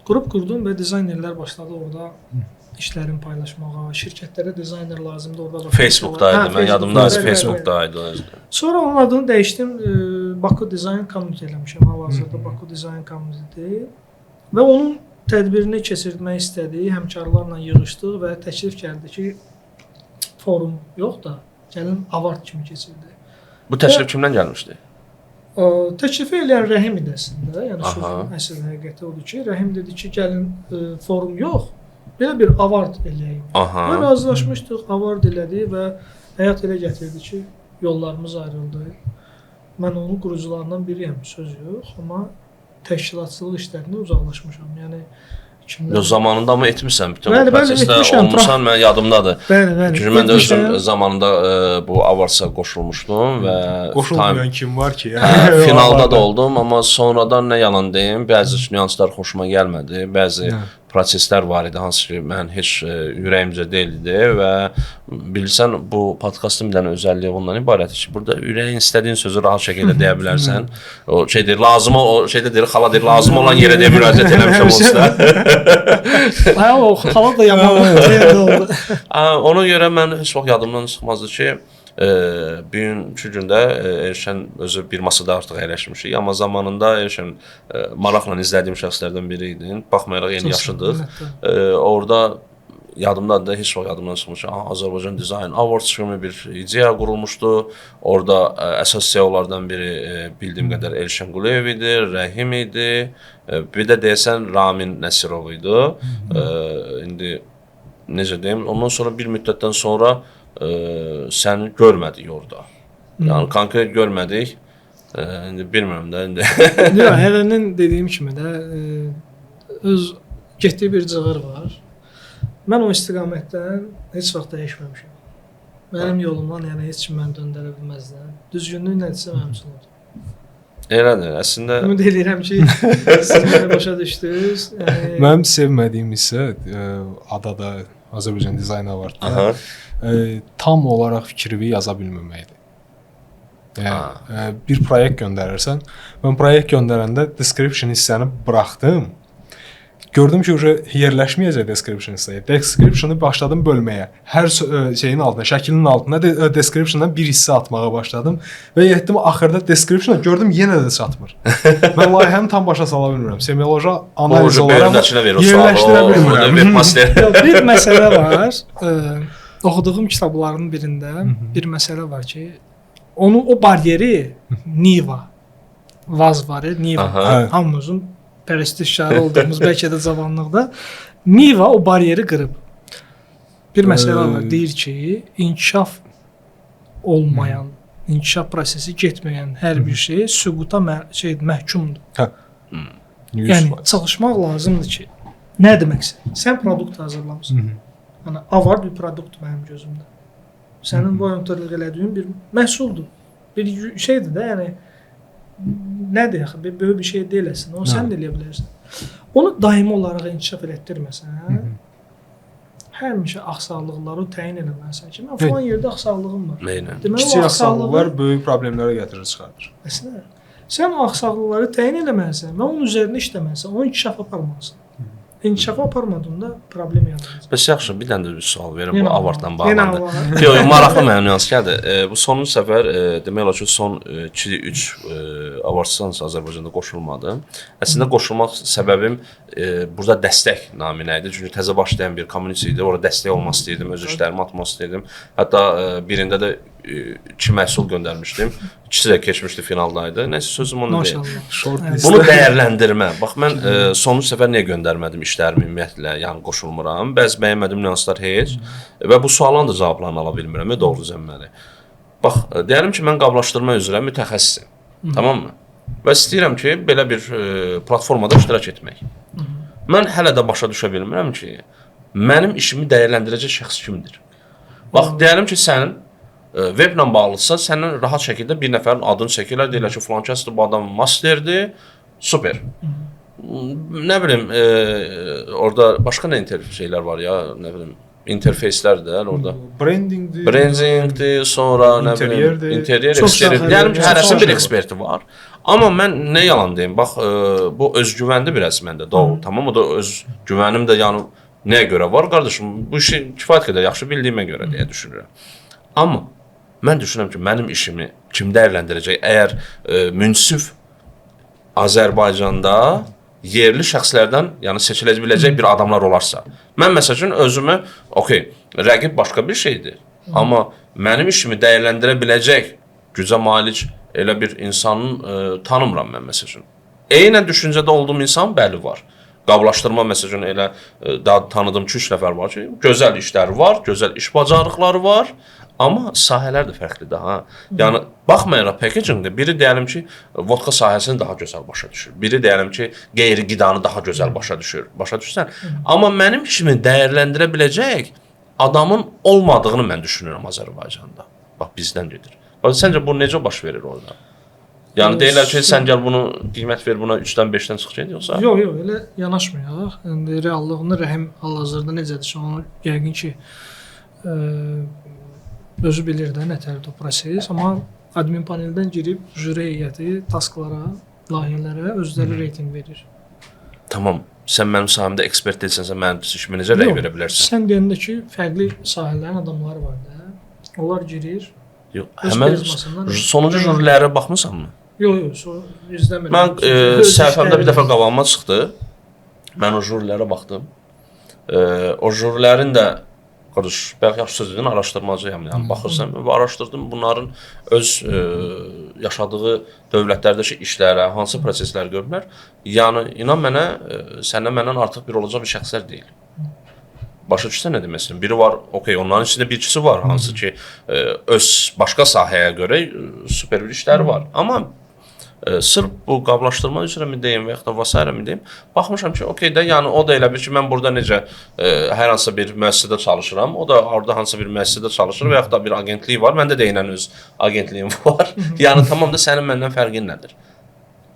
Qrup qurdum və dizaynerlər başladı orada işlərini paylaşmağa, şirkətlərə dizayner lazımdır orada. Facebook'daydı, mən yadımdadır, Facebook'daydı. Sonra onun adını dəyişdim, Baku Design Community eləmişəm, hal-hazırda Baku Design Community və onun tədbirini keçirmək istədiyi həmkarlarla yığışdıq və təklif gəldi ki, forum yox da, gəlin avard kimi keçirdi. Bu təklif kimdən gəlmişdi? Təklifi eləyən Rəhim idi əslində, yəni sözün əsl həqiqəti odur ki, Rəhim dedi ki, gəlin forum yox, belə bir avard eləyəyim. Və razılaşmışdıq, avard elədi və həyat elə gətirdi ki, yollarımız ayrıldı. Mən onun qurucularından biriyəm, söz yox, amma təşkilatçılıq işlərinə uzaqlaşmışam. Yəni zamanında amma etmirsən, bütün o prosesdə olmuşsan, mən yadımdadır. Çünki mən də özüm zamanında bu avarsa qoşulmuşdum və qoşulmayan kim var ki? Finalda da oldum, amma sonradan nə yalan deyim, bəzi nüanslar xoşuma gəlmədi, bəzi proseslər var idi, hansı ki, mən heç ürəyimcə deyildi və bilirsən, bu podkastın bir dənə özəlliyi ondan ibarətdir ki, burada ürəyin istədiyin sözü rahat şəkildə deyə bilərsən. O şey deyir, lazım, o şeydə deyir, xala deyir, lazım olan yerə deyə müraciət eləmişəm onsuz da. O xala da yaman oldu. Ona görə mən heç vaxt yadımdan çıxmazdı ki, bugünkü gündə Elşən özü bir masada artıq əyləşmişik, amma zamanında Elşən maraqla izlədiyim şəxslərdən biri idi. Baxmayaraq yeni yaşıdıq. Orada yadımdadır da, heç vaxt yadımdan çıxmış. Azərbaycan Design Awards kimi bir ideya qurulmuşdu. Orada əsas CEO-lardan biri bildiyim qədər Elşən Quliyev idi, Rəhim idi, bir də deyəsən Ramin Nəsirov idi. İndi necə deyim, ondan sonra bir müddətdən sonra səni görmədik orada. Yəni konkret görmədik. İndi bilmirəm də indi. Yox, Hələnin dediyim kimi də öz getdiyi bir cığır var. Mən o istiqamətdən heç vaxt dəyişməmişəm. Mənim yolumdan yəni heç kim məni döndərə bilməz də. Düzgünlük nədirsə mənim üçün odur. Elədir, əslində. Ümid edirəm ki, siz məni başa düşdünüz. Mənim sevmədiyim hissə adada Azərbaycan Design Award'da tam olaraq fikrini yaza bilməməkdir. Yəni, bir proyekt göndərirsən, mən proyekt göndərəndə description hissəni buraxdım. Gördüm ki, yerləşməyəcək description hissəyə. Description-ı başladım bölməyə. Hər şeyin altına, şəklinin altına description-dan bir hissə atmağa başladım və yetdim axırda description-a gördüm yenə də çatmır. Mən layihəni tam başa sala bilmirəm. Semioloji analiz olaraq yerləşdirə bilmirəm. Bir məsələ var. Oxuduğum kitabların birində bir məsələ var ki, o bariyeri Niva, Vaz var, Niva, hamımızın pərəstişkarı olduğumuz bəlkə də cavanlıqda Niva o bariyeri qırıb. Bir məsələ var, deyir ki, inkişaf olmayan, inkişaf prosesi getməyən hər bir şey süquta məhkumdur. Yəni, çalışmaq lazımdır ki, nə deməksə, sən produkt hazırlamısan. Yəni, avard bir produktdur mənim gözümdə. Sənin volontörlük elədiyin bir məhsuldur. Bir şeydir də, yəni, nədir yaxı, böyük bir şey deyiləsin, onu sən də eləyə bilərsən. Onu daimi olaraq inkişaf elətdirməsən, həmişə axsaqlıqları təyin eləməlisən ki, mən falan yerdə axsaqlığım var. Kiçik axsaqlıqlar böyük problemlərə gətirir, çıxardır. Əslində, sən o axsaqlıqları təyin eləməlisən və onun üzərində işləməlisən, onu inkişaf aparmalısan. İnkişafa aparmadığında problem yaranır. Bəs yaxşı, bir dənə də bir sual verim Yenə bu var. avartla Yenə bağlandı. var. Yox, maraqlı mənə nüans gəldi. Bu sonuncu səfər demək olar ki, son 2-3 avartsız Azərbaycanda qoşulmadı. Əslində qoşulmaq səbəbim burada dəstək naminə idi. Çünki təzə başlayan bir community idi. Orada dəstək olmaq istəyirdim, öz işlərimi atmaq istəyirdim. Hətta birində də 2 məhsul göndərmişdim. İkisi də keçmişdi, finaldaydı. Nəsə sözüm onu deyil. Maşallah. Short list. Bunu dəyərləndirmə. Bax mən sonuncu səfər niyə göndərmədim işlərimi ümumiyyətlə, yəni qoşulmuram. Bəzi bəyənmədim nüanslar heç və bu sualların da cavablarını ala bilmirəm, doğru zəmməli. Bax, deyəlim ki, mən qablaşdırma üzrə mütəxəssisim. Tamammı? Və istəyirəm ki, belə bir platformada iştirak etmək. Mən hələ də başa düşə bilmirəm ki, mənim işimi dəyərləndirəcək şəxs kimdir? Bax, deyəlim ki, sənin weblə bağlısa, sənin rahat şəkildə bir nəfərin adını çəkirlər, deyirlər ki, filan kəsdir, bu adam masterdir, super. Nə bilim, orada başqa nə şeylər var ya, nə bilim, interfeyslərdir orada. Brandingdir, sonra nə bilim, interyer, eksteryer. Deyəlim ki, hərəsinin bir eksperti var. Amma mən nə yalan deyim, bax, bu özgüvəndi biraz məndə, doğru, tamam, o da özgüvənim də yəni nəyə görə var, qardaşım, bu işi kifayət qədər yaxşı bildiyimə görə deyə düşünürəm. Amma mən düşünürəm ki, mənim işimi kim dəyərləndirəcək? Əgər münsif Azərbaycanda yerli şəxslərdən, yəni seçilə biləcək bir adamlar olarsa. Mən məsəl üçün özümü, okey, rəqib başqa bir şeydir. Amma mənim işimi dəyərləndirə biləcək gücə malik elə bir insanın tanımıram mən məsəl üçün. Eynən düşüncədə olduğum insan bəli var. Qablaşdırma məsəl üçün elə daha tanıdığım 2-3 nəfər var ki, gözəl işləri var, gözəl iş bacarıqları var. Amma sahələr də fərqlidir ha. Yəni baxmayaraq packagingdə biri deyəlim ki, vodka sahəsini daha gözəl başa düşür. Biri deyəlim ki, qeyri-qidanı daha gözəl başa düşür. Başa düşürsən? Amma mənim işimi dəyərləndirə biləcək adamın olmadığını mən düşünürəm Azərbaycanda. Bax bizdən gedir. Bax səncə bu necə baş verir orada? Yəni deyirlər ki, sən gəl bunu qiymət ver, buna 3-dən 5-dən çıxacaq yoxsa? Yox, elə yanaşmayaq. İndi reallığını Rəhim hal-hazırda necədir? Onu yəqin ki özü bilir də nətərdir o proses, amma admin paneldən girib jüri heyəti tasklara, layihələrə özləri reytinq verir. Tamam. Sən mənim sahəmdə ekspert deyilsənsə, mənim işimə necə rəy verə bilərsən? Sən deyəndə ki, fərqli sahələrin adamları var da. Onlar girir. Yox, həmən sonuncu jürilərə baxmısanmı? Yox, izləmirəm. Mən səhifəmdə bir dəfə qabağıma çıxdı. Mən o jürilərə baxdım. O jürilərin də qardaş, bəlkə yaxşı söz dedin, araşdırmacıyam. Yəni baxırsan, araşdırdım bunların öz yaşadığı dövlətlərdəki işlərə, hansı proseslər görürlər. Yəni inan mənə, səndən məndən artıq bir olacaq bir şəxslər deyil. Başa düşsən nə demək istəyirəm? Biri var, okey, onların içində bir ikisi var, hansı ki öz başqa sahəyə görə super bir işləri var. Amma sırf bu qablaşdırma üzrə mi deyim və yaxud da vəsairə mi deyim, baxmışam ki, okey də, yəni o da elə bir ki, mən burada necə hər hansısa bir müəssisədə çalışıram, o da orada hansısa bir müəssisədə çalışır və yaxud da bir agentlik var, məndə də eynən öz agentliyim var. Yəni tamam da sənin məndən fərqin nədir?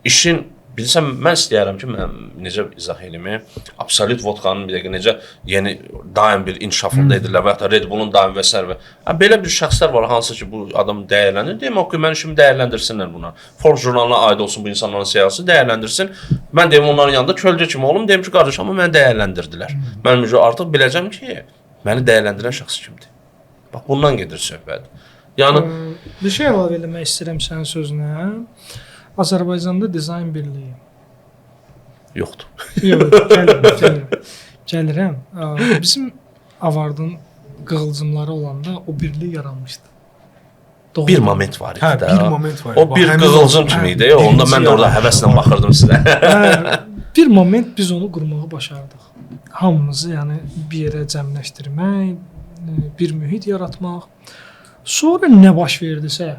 İşin bilirsən, mən istəyərəm ki, mən necə izah elimi, Absolut vodkanın bir dəqiqə necə yeni daim bir inkişafında edirlər və yaxud da Red Bull'un daim və s. Belə bir şəxslər var, hansı ki, bu adam dəyərləndir. Deyim, okey, mən işimi dəyərləndirsinlər buna. Forbes jurnalına aid olsun bu insanların siyasi, dəyərləndirsin. Mən deyim, onların yanında kölgə kimi olum, deyim ki, qardaş, amma məni dəyərləndirdilər. Mən artıq biləcəm ki, məni dəyərləndirən şəxs kimdir. Bax, bundan gedir söhbət. Yəni, bir şey əlavə eləmək istəyirəm sənin sözünə. Azərbaycanda dizayn birliyi yoxdur. Yox, gəlirəm. Bizim Avardın qığılcımları olanda o birlik yaranmışdı. Doğru. Bir moment var idi də. Bir moment var. O bir qığılcım kimi idi. Onda mən də orada həvəslə baxırdım sizə. Bir moment biz onu qurmağı başardıq. Hamımızı, yəni bir yerə cəmləşdirmək, bir mühit yaratmaq. Sonra nə baş verdisə,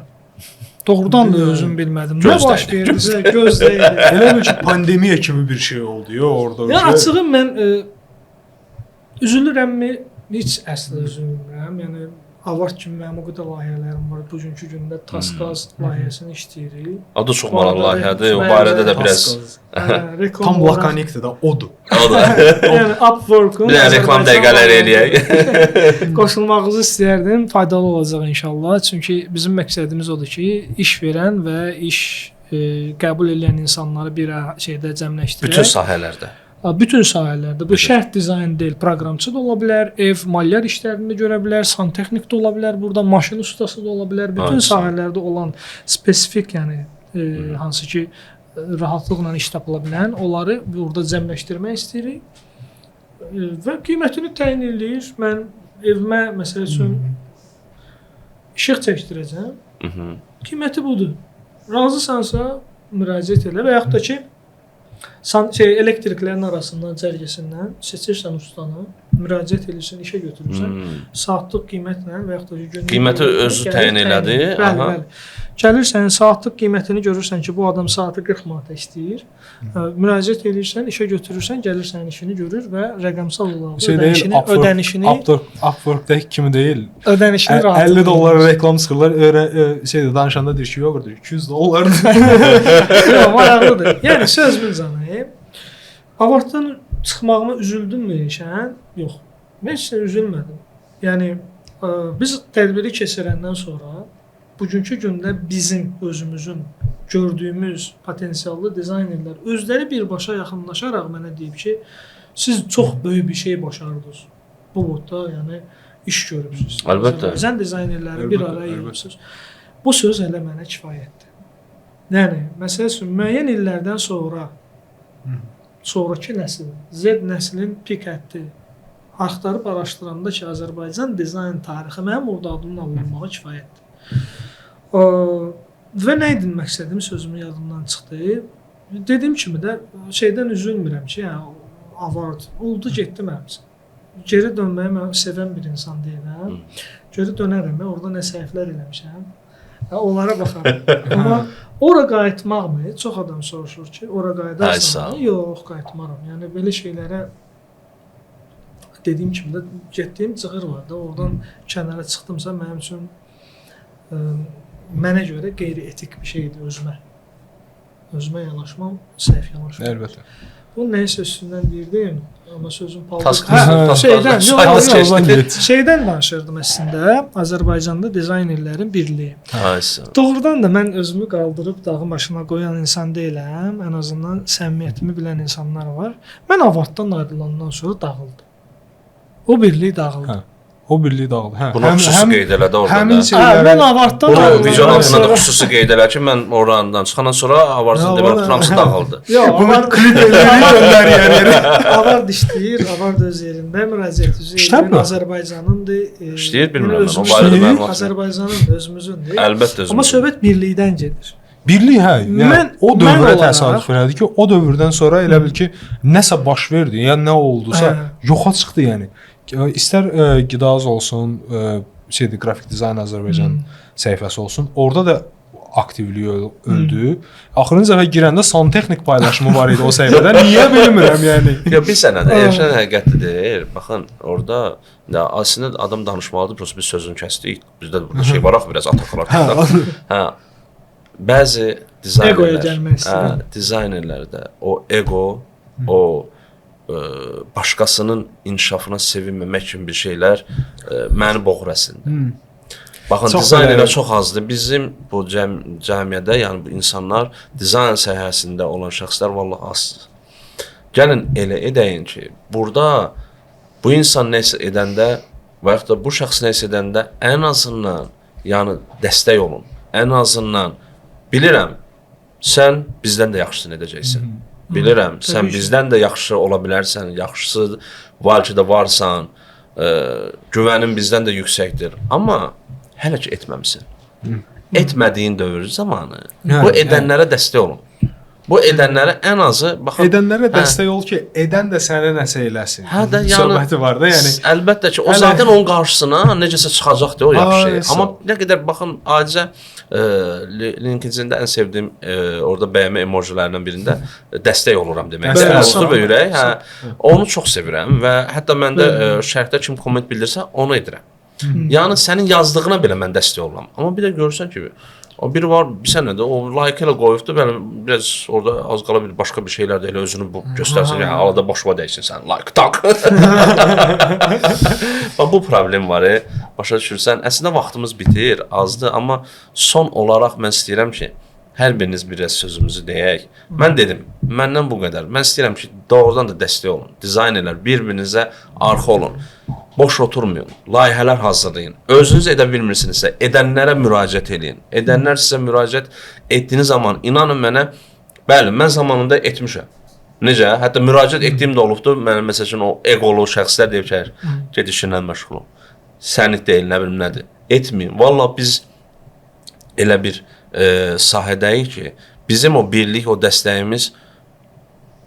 doğrudan da özüm bilmədim. Nə baş verdisə, gözdəydi. Elə bil ki, pandemiya kimi bir şey oldu ya orada. Ya açığı mən üzülürəmmi? Heç əslə üzülmürəm. Yəni Avard kimi mənim o qədər layihələrim var. Bugünkü gündə Taskaz layihəsini işləyirik. Adı çox maraqlı layihədir. O barədə də biraz tam lakanikdir da odur. Yəni Upwork-un bir reklam dəqiqələri eləyək. Qoşulmağınızı istəyərdim. Faydalı olacaq inşallah. Çünki bizim məqsədimiz odur ki, iş verən və iş qəbul edən insanları bir şeydə cəmləşdirək. Bütün sahələrdə. Bütün sahələrdə. Bu şəhər dizayn deyil, proqramçı da ola bilər, ev, maliyyə işlərində görə bilər, santexnik də ola bilər, burada maşın ustası da ola bilər. Bütün sahələrdə olan spesifik, yəni hansı ki rahatlıqla iş tapıla bilən, onları burada cəmləşdirmək istəyirik və qiymətini təyin edir. Mən evimə məsəl üçün işıq çəkdirəcəm. Qiyməti budur. Razısansa müraciət elə və yaxud da ki elektriklərin arasından cərgəsindən seçirsən ustanı, müraciət edirsən, işə götürürsən, saatlıq qiymətlə və yaxud da ki qiyməti özü təyin elədi. Bəli. Gəlirsən, saatlıq qiymətini görürsən ki, bu adam saatı 40 manata istəyir. Müraciət edirsən, işə götürürsən, gəlirsən işini görür və rəqəmsal olaraq ödənişini Upwork-dakı kimi deyil. Ödənişini rahat. 50 dollar reklam çıxırlar, danışanda deyir ki, yox, 200 dollar. Yox, maraqlıdır. Yəni sözümün canı. Avarddan çıxmağıma üzüldünmü işən? Yox. Mən heç üzülmədim. Yəni biz tədbiri keçirəndən sonra bugünkü gündə bizim özümüzün gördüyümüz potensiallı dizaynerlər özləri birbaşa yaxınlaşaraq mənə deyib ki, siz çox böyük bir şey başardınız. Bu boyda, yəni iş görürsüz. Əlbəttə. Azərbaycan dizaynerləri bir araya yığırsınız. Bu söz elə mənə kifayətdir. Yəni, məsəl üçün müəyyən illərdən sonra sonraki nəsil, Z nəslin pik həddi axtarıb araşdıranda ki, Azərbaycan dizayn tarixi mənim orada adımın alınmağı kifayətdir. Və nə idi məqsədim, sözümün yadımdan çıxdı. Dediyim kimi də şeydən üzülmürəm ki, avard oldu, getdi mənim üçün. Geri dönməyi mən sevən bir insan deyiləm. Geri dönərəm, orada nə səhvlər eləmişəm. Onlara baxarım. Amma ora qayıtmaqmı? Çox adam soruşur ki, ora qayıdarsan? Yox, qayıtmaram. Yəni belə şeylərə dediyim kimi də getdiyim cığır var da, oradan kənara çıxdımsa mənim üçün mənə görə qeyri-etik bir şeydir özümə. Özümə yanaşmam, səhv yanaşmam. Əlbəttə. Bu nəyisə üstündən deyirdim, amma sözüm şeydən danışırdım əslində, Azərbaycanda dizaynerlərin birliyi. Doğrudan da mən özümü qaldırıb dağın başına qoyan insan deyiləm, ən azından səmimiyyətimi bilən insanlar var. Mən avarddan ayrılandan sonra dağıldım. O birlik dağıldı. O birliyi dağıldı. Bunu xüsusi qeyd elədi orada. Mən avarddan ayrılandan video altında da xüsusi qeyd elədi ki, mən oradan çıxandan sonra avardın demək hamısı dağıldı. Yox, klip eləyir. Avard işləyir, avard öz yerində müraciət üzrə Azərbaycanındır. İşləyir, bilmirəm mən, o barədə məlumat. Azərbaycanındır, özümüzündür. Əlbəttə özümüzün. Amma söhbət birlikdən gedir. Birlik, hə. Yəni o dövrə təsadüf elədi ki, o dövrdən sonra elə bil ki, nəsə baş verdi, yəni nə oldusa yoxa çıxdı yəni. İstər Qidaz olsun, qrafik dizayn Azərbaycan səhifəsi olsun, orada da aktivliyi öldü. Axırıncı dəfə girəndə santexnik paylaşımı var idi o səhifədə. Niyə bilmirəm yəni. Ya bir sənədə Elşən həqiqətlidir. Baxın, orada aslında adam danışmalıdır, prosta biz sözünü kəsdik. Bizdə burada şey var axı biraz ataxılar. Hə. Bəzi dizaynerlərdə o ego, o başqasının inkişafına sevinməmək kimi bir şeylər məni boğur əslində. Baxın, dizaynerlər çox azdır. Bizim bu cəmiyyədə, yəni bu insanlar dizayn sahəsində olan şəxslər vallahi azdır. Gəlin elə edəyin ki, burada bu insan nəsə edəndə və yaxud da bu şəxs nəsə edəndə ən azından yəni dəstək olun. Ən azından bilirəm, sən bizdən də yaxşısını edəcəksən. Bilirəm, sən bizdən də yaxşı ola bilərsən, yaxşısı var ki də varsan, güvənin bizdən də yüksəkdir. Amma hələ ki etməmsən. Etmədiyin dövr zamanı bu edənlərə dəstək olun. Bu edənlərə ən azı baxın. Edənlərə dəstək ol ki, edən də sənə nəsə eləsin. Hə də yəni söhbəti var da, yəni. Əlbəttə ki, o zaten onun qarşısına necəsə çıxacaqdır o yaxşı. Amma nə qədər baxın, adicə LinkedIn-də ən sevdiyim orada bəyənmə emojilərindən birində dəstək oluram demək. Olsun və ürək. Hə, onu çox sevirəm və hətta məndə şərhdə kim komment bildirsə, onu edirəm. Yəni sənin yazdığına belə mən dəstək oluram. Amma bir də görürsən ki, o biri var, bir sənə də o like ilə qoyubdur, belə biraz orada az qala bir başqa bir şeylər də elə özünü göstərsin, yəni alada başıma dəysin sən, like, tak. Bu problem var, başa düşürsən, əslində vaxtımız bitir, azdır, amma son olaraq mən istəyirəm ki, hər biriniz biraz sözümüzü deyək. Mən dedim, məndən bu qədər. Mən istəyirəm ki, doğrudan da dəstək olun. Dizaynerlər bir-birinizə arxa olun. Boş oturmayın. Layihələr hazırlayın. Özünüz edə bilmirsinizsə, edənlərə müraciət edin. Edənlər sizə müraciət etdiyiniz zaman inanın mənə, bəli, mən zamanında etmişəm. Necə? Hətta müraciət etdiyim də olubdur. Mənim məsələn o eqolu şəxslər deyib ki, get işinlə məşğul ol. Sənlik deyil, nə bilim nədir. Etməyin. Vallahi biz elə bir sahədəyik ki, bizim o birlik, o dəstəyimiz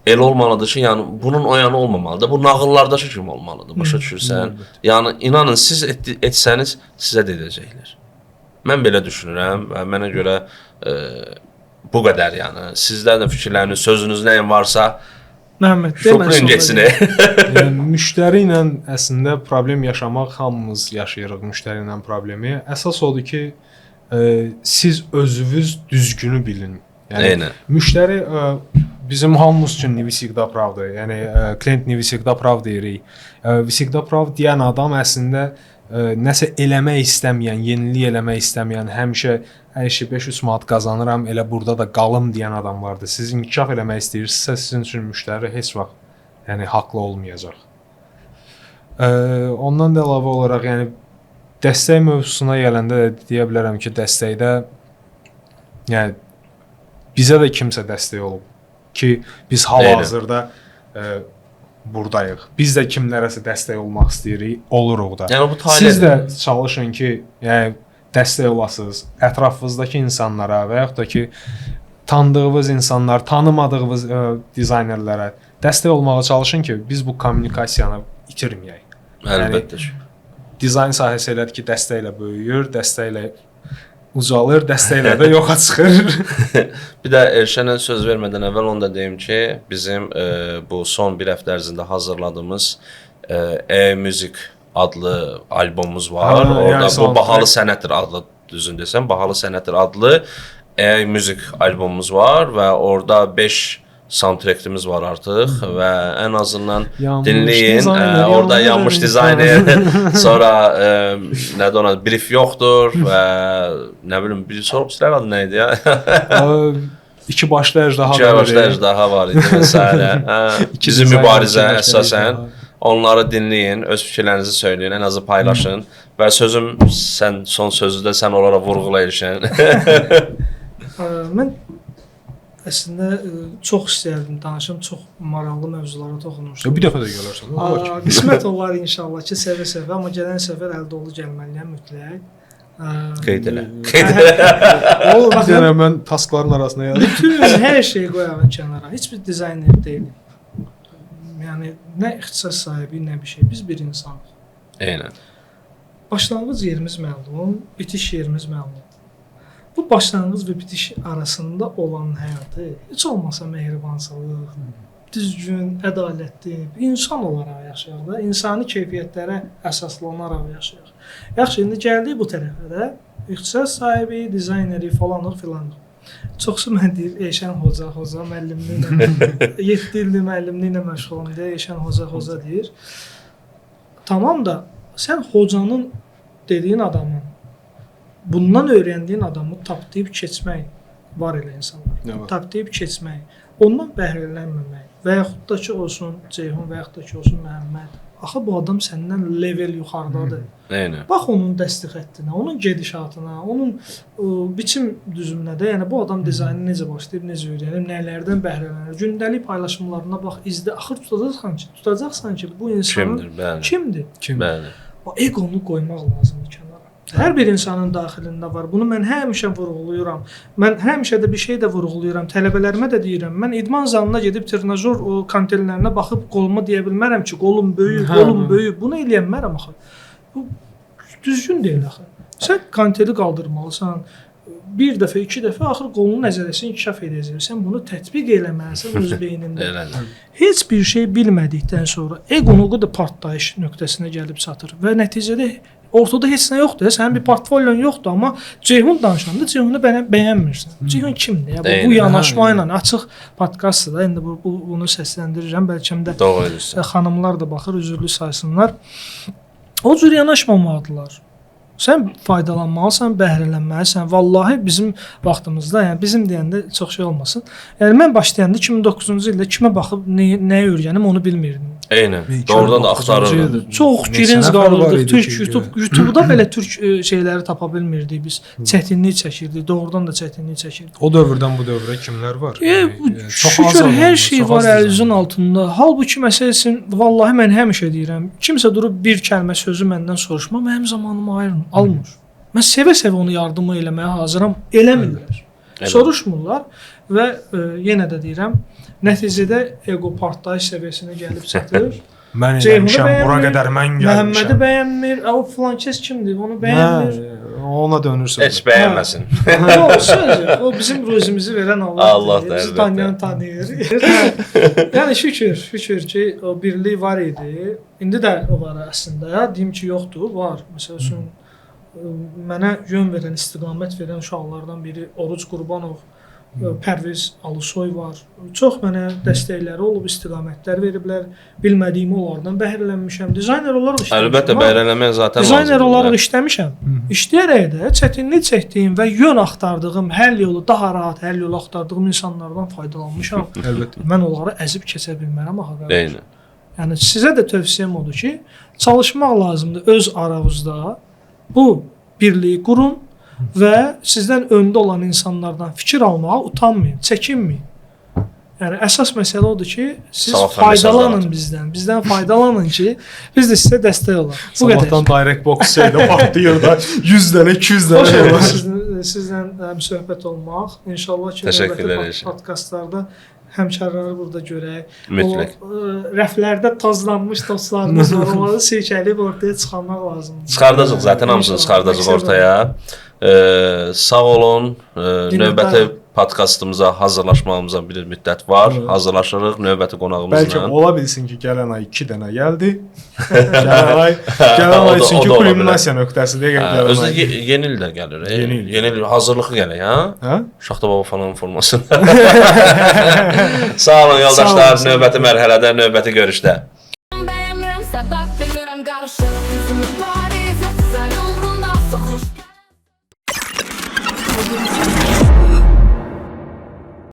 elə olmalıdır ki, yəni bunun o yanı olmamalıdır. Bu nağıllardakı kimi olmalıdır. Başa düşürsən? Yəni inanın siz etsəniz sizə də edəcəklər. Mən belə düşünürəm və mənə görə bu qədər yəni. Sizlər də fikirləriniz, sözünüz nəyin varsa Məhəmməd, şoklayın geçsin. Yəni, müştəri ilə əslində problem yaşamaq hamımız yaşayırıq müştəri ilə problemi. Əsas odur ki, siz özünüz düzgünü bilin. Yəni Eynən. müştəri bizim hamımız üçün nevi всегда правда. Yəni klient nevi всегда prav deyirik. Всегда prav deyən adam əslində nəsə eləmək istəməyən, yenilik eləmək istəməyən, həmişə hər şey 500 manat qazanıram, elə burada da qalım deyən adam vardı. Siz inkişaf eləmək istəyirsinizsə, sizin üçün müştəri heç vaxt yəni haqlı olmayacaq. Ondan da əlavə olaraq yəni dəstək mövzusuna gələndə də deyə bilərəm ki, dəstəkdə yəni bizə də kimsə dəstək olub ki, biz hal-hazırda burdayıq. Biz də kimlərəsə dəstək olmaq istəyirik, oluruq da. Yəni bu Siz də çalışın ki, yəni dəstək olasınız ətrafınızdakı insanlara və yaxud da ki, tanıdığınız insanlar, tanımadığınız dizaynerlərə dəstək olmağa çalışın ki, biz bu kommunikasiyanı itirməyək. Əlbəttə ki. Dizayn sahəsi elədir ki, dəstəklə böyüyür, dəstəklə ucalır, dəstəklə də yoxa çıxır. Bir də Elşənə söz vermədən əvvəl onu da deyim ki, bizim bu son bir həftə ərzində hazırladığımız E-Music adlı albomumuz var. Orada bu Bahalı Sənətdir adlı, düzün desəm, Bahalı Sənətdir adlı E-Music albomumuz var və orada 5 soundtrack'imiz var artıq və ən azından dinləyin. Orada yanmış dizayner, sonra nədir ona, brief yoxdur və nə bilim, bir sorubsizlər adı nə idi ya? İki başlı əjdaha İki başlı əjdaha var idi məsələ. Bizim mübarizə əsasən. Onları dinləyin, öz fikirlərinizi söyləyin, ən azı paylaşın və sözüm, sən son sözü də sən onlara vurğulayırsan. Mən əslində çox istəyərdim danışım, çox maraqlı mövzulara toxunmuşdum. Bir dəfə də gələrsən. Qismət olar inşallah ki, sevə-sevə, amma gələn səfər əldə olu gəlməliyəm mütləq. Qeyd elə. O bir dənə mən taskların arasına yazdım. Bütün hər şeyi qoyaq kənara. Heç bir dizayner deyil. Yəni nə ixtisas sahibi, nə bir şey. Biz bir insanıq. Eynən. Başlanğıc yerimiz məlum, bitiş yerimiz məlum. Bu başlanğıc və bitiş arasında olan həyatı heç olmasa mehribançılıq, düzgün, ədalətli, insan olaraq yaşayaq da, insani keyfiyyətlərə əsaslanaraq yaşayaq. Yaxşı, indi gəldik bu tərəfə də, ixtisas sahibi, dizayneri falanıq filanıq. Çoxsu mən deyir, Eşən Hoca müəllimliklə, 7 ildir müəllimliklə məşğulum deyə Eşən Hoca deyir. Tamam da, sən hocanın dediyin adamın, bundan öyrəndiyin adamı tapdıyıb keçmək var elə insanlar. Tapdıyıb keçmək, ondan bəhrələnməmək və yaxud da ki olsun Ceyhun və yaxud da ki olsun Məhəmməd. Axı bu adam səndən level yuxarıdadır. Eynən. Bax onun dəstək xəttinə, onun gedişatına, onun biçim düzümünə də, yəni bu adam dizaynı necə başlayıb, necə öyrənib, nələrdən bəhrələnir. Gündəlik paylaşımlarına bax, izlə, axır tutacaqsan ki, bu insanın kimdir? Bəli. O egonu qoymaq lazımdır kənara. Hər bir insanın daxilində var. Bunu mən həmişə vurğulayıram. Mən həmişə də bir şey də vurğulayıram. Tələbələrimə də deyirəm. Mən idman zalına gedib trenajör kontenlərinə baxıb qolumu deyə bilmərəm ki, qolum böyük, qolum böyük. Bunu eləyə bilmərəm axı. Bu düzgün deyil axı. Sən konteni qaldırmalısan. Bir dəfə, iki dəfə axır qolunun nəzərəsi inkişaf edəcək. Sən bunu tətbiq eləməlisən öz beynində. Heç bir şey bilmədikdən sonra eqonu da partlayış nöqtəsinə gəlib çatır və nəticədə ortada heç nə yoxdur. Sənin bir portfolyon yoxdur, amma Ceyhun danışanda Ceyhunu bəyənmirsən. Ceyhun kimdir? Bu yanaşma ilə açıq podkastdır da. İndi bunu səsləndirirəm. Bəlkə də xanımlar da baxır, üzrlü saysınlar. O cür yanaşmamalıdırlar. Sən faydalanmalısan, bəhrələnməlisən. Vallahi bizim vaxtımızda, yəni bizim deyəndə çox şey olmasın. Yəni mən başlayanda 2009-cu ildə kimə baxıb nəyi öyrənim onu bilmirdim. Eynən. Doğrudan da axtarırdım. Çox girinc qalırdıq. YouTube-da belə türk şeyləri tapa bilmirdik biz. Çətinlik çəkirdik, doğrudan da çətinlik çəkirdik. O dövrdən bu dövrə kimlər var? Şükür hər şey var əlinizin altında. Halbuki məsəl üçün vallahi mən həmişə deyirəm, kimsə durub bir kəlmə sözü məndən soruşma, mənim zamanımı almır. Mən sevə-sevə onu yardımı eləməyə hazıram, eləmirlər. Soruşmurlar və yenə də deyirəm, nəticədə ego partlayış səviyyəsinə gəlib çatır. Mən eləmişəm, bura qədər mən gəlmişəm. Məhəmmədi bəyənmir, o filan kəs kimdir, onu bəyənmir. Ona dönürsən. Heç bəyənməsin. Yox, o bizim ruzimizi verən Allah deyir. Bizi tanıyan tanıyır. Yəni şükür ki, o birlik var idi. İndi də o var əslində. Deyim ki, yoxdur, var. Məsəl üçün mənə yön verən, istiqamət verən uşaqlardan biri Oruc Qurbanov, Pərviz Alısoy var. Çox mənə dəstəkləri olub, istiqamətlər veriblər. Bilmədiyimi onlardan bəhrələnmişəm. Dizayner olaraq işləmişəm. Əlbəttə bəhrələnmək zaten lazımdır. Dizayner olaraq işləmişəm. İşləyərək də çətinlik çəkdiyim və yön axtardığım, həll yolu daha rahat həll yolu axtardığım insanlardan faydalanmışam. Əlbəttə. Mən onları əzib keçə bilmərəm axı. Eynən. Yəni sizə də tövsiyəm odur ki, çalışmaq lazımdır öz aranızda. Bu birliyi qurun və sizdən öndə olan insanlardan fikir almağa utanmayın, çəkinməyin. Yəni əsas məsələ odur ki, siz faydalanın bizdən faydalanın ki, biz də sizə dəstək olaq. Bu qədər. Sabahdan direct box şeydə partlayır da 100 dənə, 200 dənə şey var. Sizlə söhbət olmaq. İnşallah ki, növbəti podkastlarda həmkarları burada görək. Mütləq. Rəflərdə tozlanmış dostlarımız var. Onları silkələyib ortaya çıxarmaq lazımdır. Çıxardacaq zaten hamısını çıxardacaq ortaya. Sağ olun. Növbəti podkastımıza hazırlaşmağımıza bir müddət var. Hazırlaşırıq növbəti qonağımızla. Bəlkə ola bilsin ki, gələn ay 2 dənə gəldi. Gələn ay çünki kulminasiya nöqtəsidir. Özdə yeni il də gəlir. Yeni il hazırlıqlı gəlir, hə? Şaxta baba falan formasında. Sağ olun yoldaşlar, növbəti mərhələdə, növbəti görüşdə.